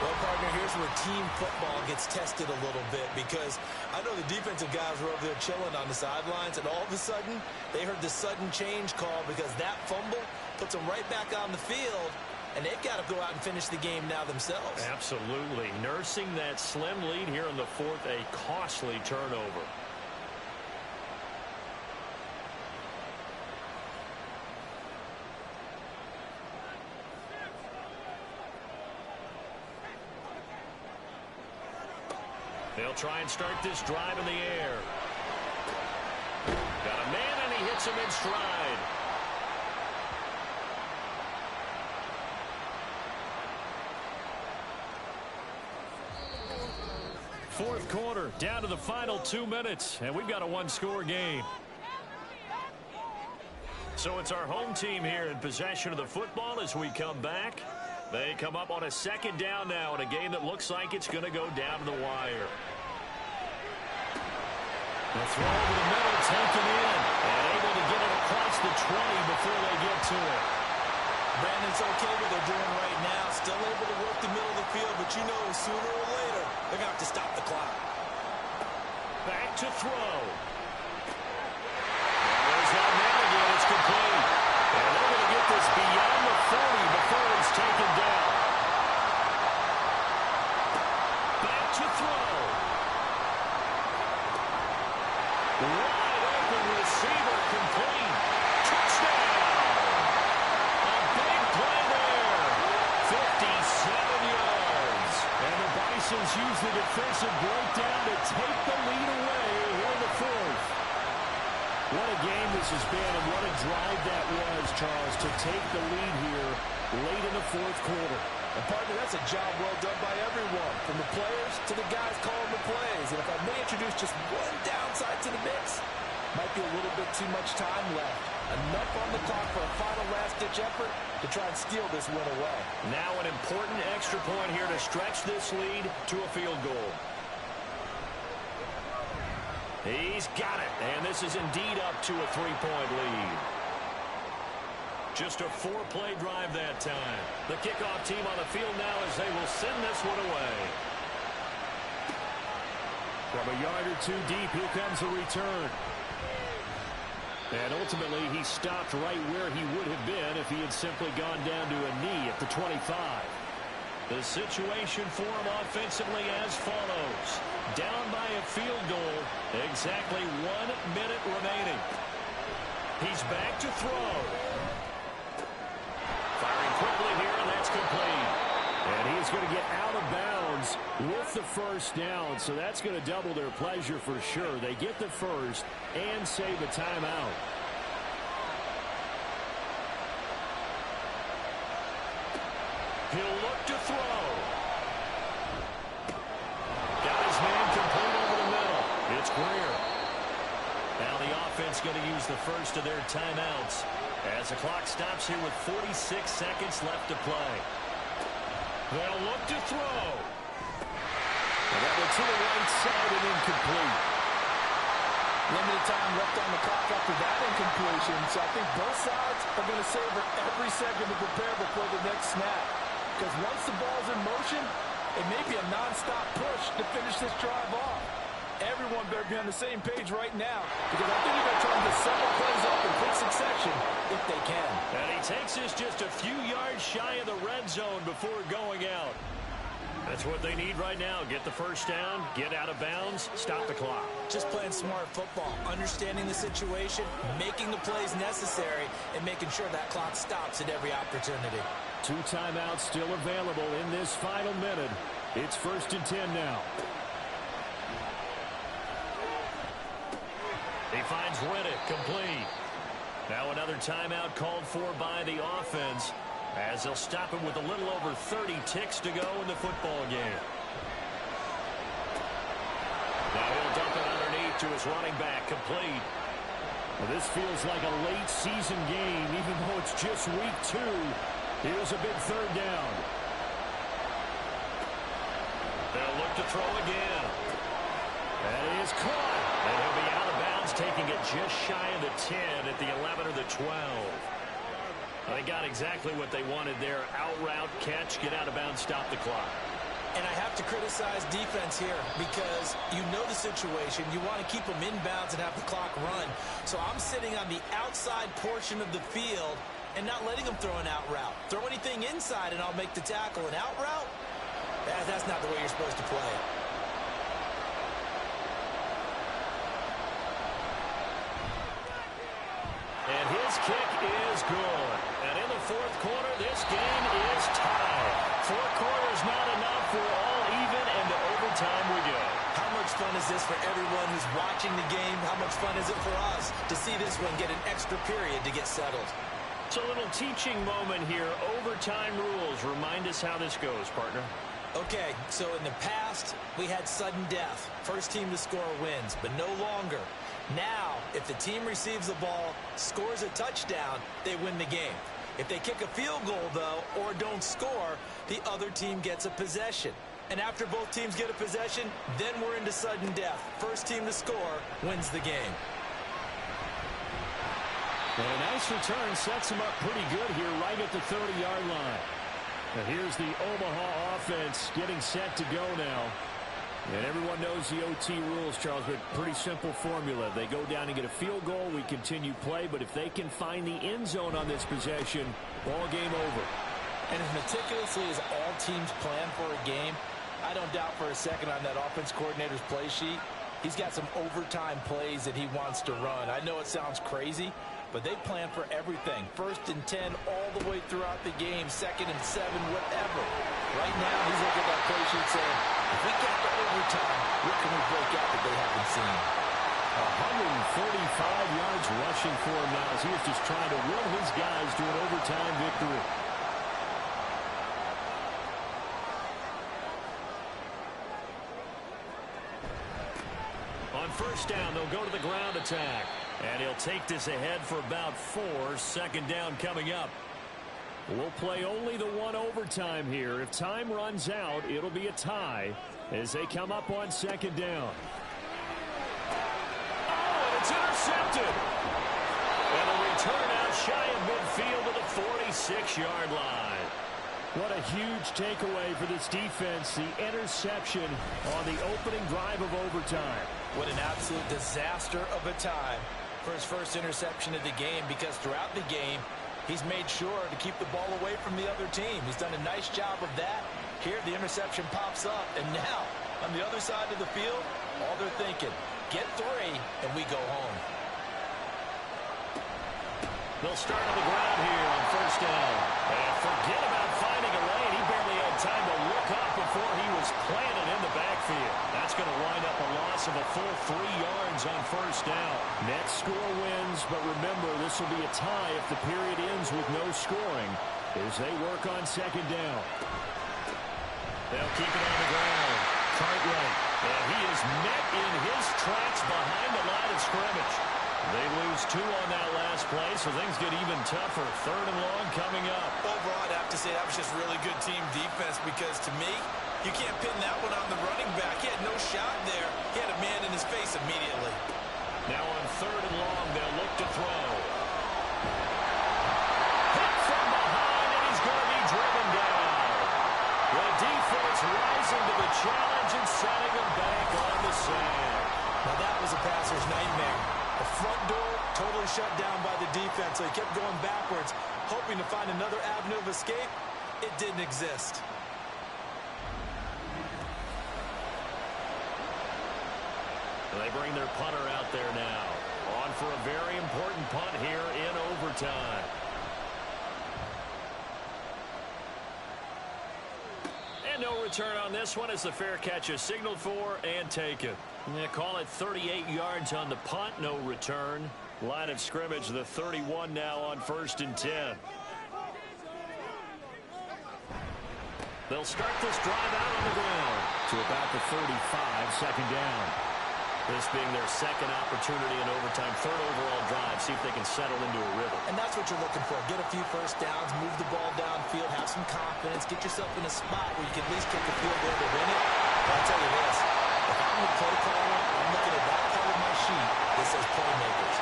Well, partner, here's where team football gets tested a little bit, because I know the defensive guys were over there chilling on the sidelines, and all of a sudden, they heard the sudden change call because that fumble puts them right back on the field, and they've got to go out and finish the game now themselves.
Absolutely. Nursing that slim lead here in the fourth, a costly turnover. They'll try and start this drive in the air. Got a man, and he hits him in stride. Fourth quarter, down to the final 2 minutes, and we've got a one-score game. So it's our home team here in possession of the football as we come back. They come up on a second down now in a game that looks like it's going to go down to the wire. The throw over the middle, taken in, and able to get it across the 20 before they get to it.
Brandon, it's okay what they're doing right now. Still able to work the middle of the field, but you know sooner or later they're going to have to stop the clock.
Back to throw. There's that man again. It's complete. And they're going to get this beyond the 40 before it's taken down. Back to throw. Wide open receiver, complete. Touchdown. A big play there. 57 yards.
And the Bisons use the defensive breakdown to take the lead away here in the fourth. What a game this has been, and what a drive that was, Charles, to take the lead here late in the fourth quarter.
And partner, that's a job well done by everyone, from the players to the guys calling the plays. And if I may introduce just one downside to the mix, might be a little bit too much time left. Enough on the clock for a final last-ditch effort to try and steal this win away.
Now an important extra point here to stretch this lead to a field goal. He's got it, and this is indeed up to a 3-point lead. Just a 4-play drive that time. The kickoff team on the field now as they will send this one away.
From a yard or two deep, here comes the return. And ultimately, he stopped right where he would have been if he had simply gone down to a knee at the 25.
The situation for him offensively as follows. Down by a field goal, exactly 1 minute remaining. He's back to throw. Firing quickly here, and that's complete.
And he's going to get out of bounds with the first down, so that's going to double their pleasure for sure. They get the first and save a timeout.
He'll look to throw. Got his man complete over the middle. It's Greer. Now the offense going to use the first of their timeouts as the clock stops here with 46 seconds left to play. They'll look to throw.
And that went to the right side and incomplete.
Limited time left on the clock after that incompletion, so I think both sides are going to savor every second to prepare before the next snap. Because once the ball's in motion, it may be a non-stop push to finish this drive off. Everyone better be on the same page right now, because I think they're going to try to get several plays off in quick succession if they can.
And he takes this just a few yards shy of the red zone before going out. That's what they need right now. Get the first down, get out of bounds, stop the clock.
Just playing smart football, understanding the situation, making the plays necessary, and making sure that clock stops at every opportunity.
2 timeouts still available in this final minute. It's 1st and 10 now.
He finds Riddick complete. Now another timeout called for by the offense
as they'll stop him with a little over 30 ticks to go in the football game. Now he'll dump it underneath to his running back, complete. Well, this feels like a late season game, even though it's just week 2. Here's a big third down. They'll look to throw again. That is caught. And he'll be out of bounds, taking it just shy of the 10 at the 11 or the 12. They got exactly what they wanted there. Out route, catch, get out of bounds, stop the clock.
And I have to criticize defense here because you know the situation. You want to keep them inbounds and have the clock run. So I'm sitting on the outside portion of the field and not letting them throw an out route. Throw anything inside and I'll make the tackle. An out route? That's not the way you're supposed to play it.
And his kick is good. And in the fourth quarter, this game is tied. 4 quarters not enough. We're all even, and to overtime we go.
How much fun is this for everyone who's watching the game? How much fun is it for us to see this one get an extra period to get settled?
It's a little teaching moment here. Overtime rules. Remind us how this goes, partner.
Okay, so in the past, we had sudden death. First team to score wins, but no longer. Now, if the team receives the ball, scores a touchdown, they win the game. If they kick a field goal, though, or don't score, the other team gets a possession. And after both teams get a possession, then we're into sudden death. First team to score wins the game.
And a nice return sets them up pretty good here right at the 30-yard line. And here's the Omaha offense getting set to go now. And everyone knows the OT rules, Charles, but pretty simple formula. They go down and get a field goal, we continue play, but if they can find the end zone on this possession, ball game over.
And as meticulously as all teams plan for a game, I don't doubt for a second on that offense coordinator's play sheet, he's got some overtime plays that he wants to run. I know it sounds crazy, but they plan for everything. 1st and 10 all the way throughout the game, 2nd and 7, whatever. Right now, he's looking at that play sheet saying, if we get to overtime, what can we break out that they haven't seen?
145 yards rushing for him now as he was just trying to will his guys to an overtime victory. On first down, they'll go to the ground attack. And he'll take this ahead for about 4. 2nd down coming up. We'll play only the one overtime here. If time runs out, it'll be a tie as they come up on 2nd down. Oh, and it's intercepted. And a return out shy of midfield to the 46-yard line. What a huge takeaway for this defense. The interception on the opening drive of overtime.
What an absolute disaster of a time for his first interception of the game, because throughout the game, he's made sure to keep the ball away from the other team. He's done a nice job of that. Here, the interception pops up, and now, on the other side of the field, all they're thinking, get 3, and we go home.
They'll start on the ground here on first down. And forget about finding a lane. He barely had time to look up before he was planted in the backfield. That's going to wind up a loss of a full 3 yards on first down. Next score wins, but remember, this will be a tie if the period ends with no scoring as they work on 2nd down. They'll keep it on the ground. Cartwright, and he is met in his tracks behind the line of scrimmage. They lose 2 on that last play, so things get even tougher. 3rd and long coming up.
Overall, I'd have to say that was just really good team defense, because to me, you can't pin that one on the running back. He had no shot there. He had a man in his face immediately.
Now on 3rd and long, they'll look to throw. Hit from behind, and he's going to be driven down. The defense rising to the challenge and setting him back on the sand.
Now that was a passer's nightmare. The front door totally shut down by the defense, so he kept going backwards, hoping to find another avenue of escape. It didn't exist.
They bring their punter out there now. On for a very important punt here in overtime. And no return on this one as the fair catch is signaled for and taken. They call it 38 yards on the punt, no return. Line of scrimmage, the 31 now on 1st and 10. They'll start this drive out on the ground to about the 35, second down. This being their second opportunity in overtime, third overall drive, see if they can settle into a rhythm.
And that's what you're looking for. Get a few first downs, move the ball downfield, have some confidence, get yourself in a spot where you can at least kick the field goal to win it. But I'll tell you this, if I'm the play caller, I'm looking at that part of my sheet that says playmakers.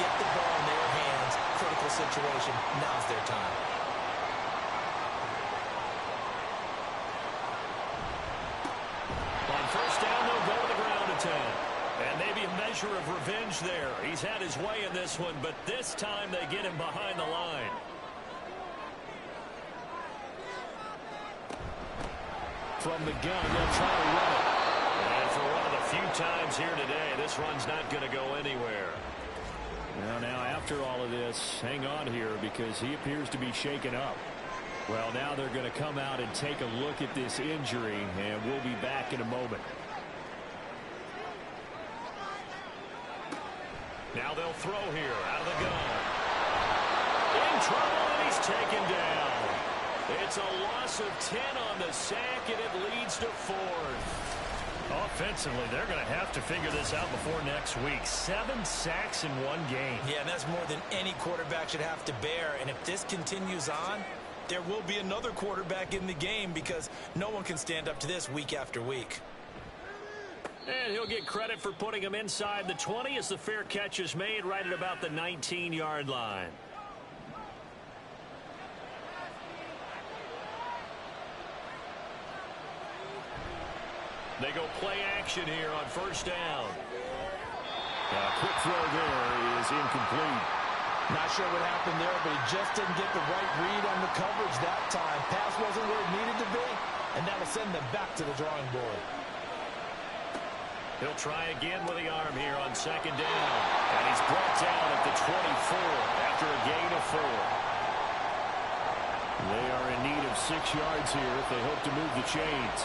Get the ball in their hands, critical situation, now's their time.
On first down, they'll go to the ground attack. And maybe a measure of revenge there. He's had his way in this one, but this time they get him behind the line. From the gun, they'll try to run it. And for one of the few times here today, this run's not going to go anywhere. Now, after all of this, hang on here because he appears to be shaken up. Well, now they're going to come out and take a look at this injury, and we'll be back in a moment. Now they'll throw here out of the gun. In trouble, and he's taken down. It's a loss of 10 on the sack, and it leads to fourth. Offensively, they're going to have to figure this out before next week. 7 sacks in one game.
Yeah, and that's more than any quarterback should have to bear. And if this continues on, there will be another quarterback in the game because no one can stand up to this week after week.
And he'll get credit for putting him inside the 20 as the fair catch is made right at about the 19-yard line. They go play action here on first down. A quick throw there is incomplete.
Not sure what happened there, but he just didn't get the right read on the coverage that time. Pass wasn't where it needed to be, and that'll send them back to the drawing board.
He'll try again with the arm here on second down. And he's brought down at the 24 after a gain of 4. They are in need of 6 yards here if they hope to move the chains.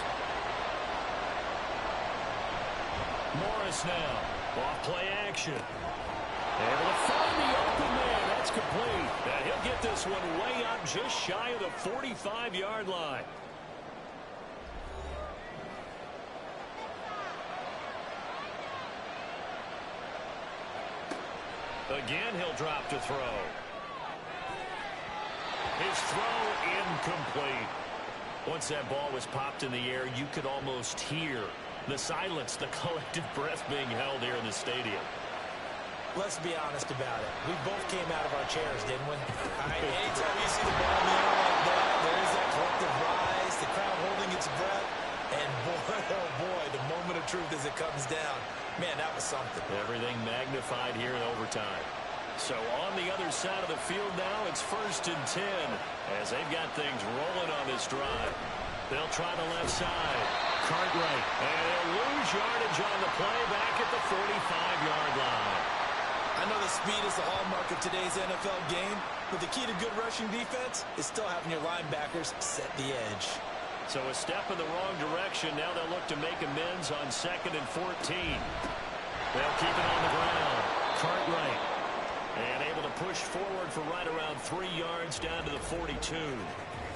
Morris now. Off play action. Able to find the open man. That's complete. And he'll get this one way up just shy of the 45-yard line. Again, he'll drop to throw. His throw incomplete. Once that ball was popped in the air, you could almost hear the silence, the collective breath being held here in the stadium.
Let's be honest about it. We both came out of our chairs, didn't we? Anytime you see the ball in the air like that, there is that collective rise, the crowd holding its breath, and boy, oh boy, the moment of truth as it comes down. Man, that was something. Everything magnified here in overtime.
So on the other side of the field now, it's 1st and 10 as they've got things rolling on this drive. They'll try the left side. Cartwright. And they'll lose yardage on the play back at the 45-yard line.
I know the speed is the hallmark of today's NFL game, but the key to good rushing defense is still having your linebackers set the edge.
So a step in the wrong direction. Now they'll look to make amends on 2nd and 14. They'll keep it on the ground. Cartwright. And able to push forward for right around 3 yards down to the 42.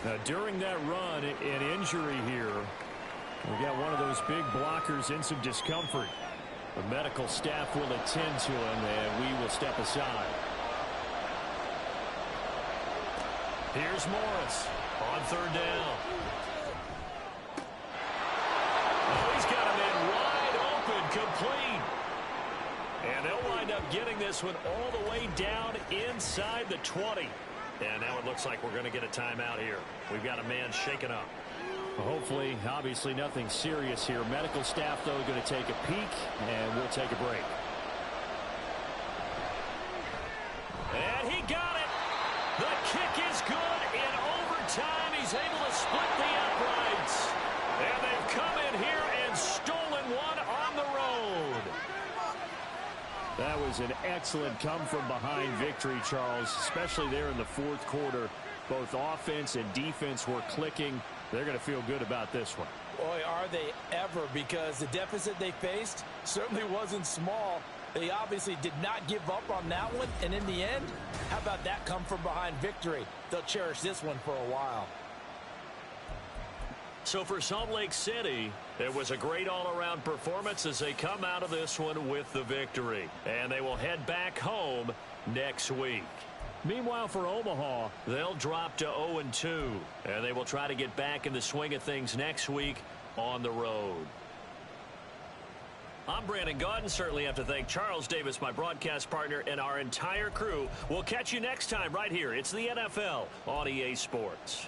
Now during that run, an injury here. We got one of those big blockers in some discomfort. The medical staff will attend to him, and we will step aside. Here's Morris on 3rd down. Oh, he's got him in wide open, complete. And they'll wind up getting this one all the way down inside the 20. And now it looks like we're going to get a timeout here. We've got a man shaken up. Hopefully, obviously nothing serious here. Medical staff, though, going to take a peek, and we'll take a break. And he got it. The kick is good. In overtime, he's able to split the uprights. And they've come in here and stolen one on the road. That was an excellent come-from-behind victory, Charles, especially there in the 4th quarter. Both offense and defense were clicking. They're going to feel good about this one.
Boy, are they ever, because the deficit they faced certainly wasn't small. They obviously did not give up on that one, and in the end, how about that come-from-behind victory? They'll cherish this one for a while.
So for Salt Lake City, it was a great all-around performance as they come out of this one with the victory. And they will head back home next week. Meanwhile, for Omaha, they'll drop to 0-2, and they will try to get back in the swing of things next week on the road. I'm Brandon Gaudin. Certainly have to thank Charles Davis, my broadcast partner, and our entire crew. We'll catch you next time right here. It's the NFL on EA Sports.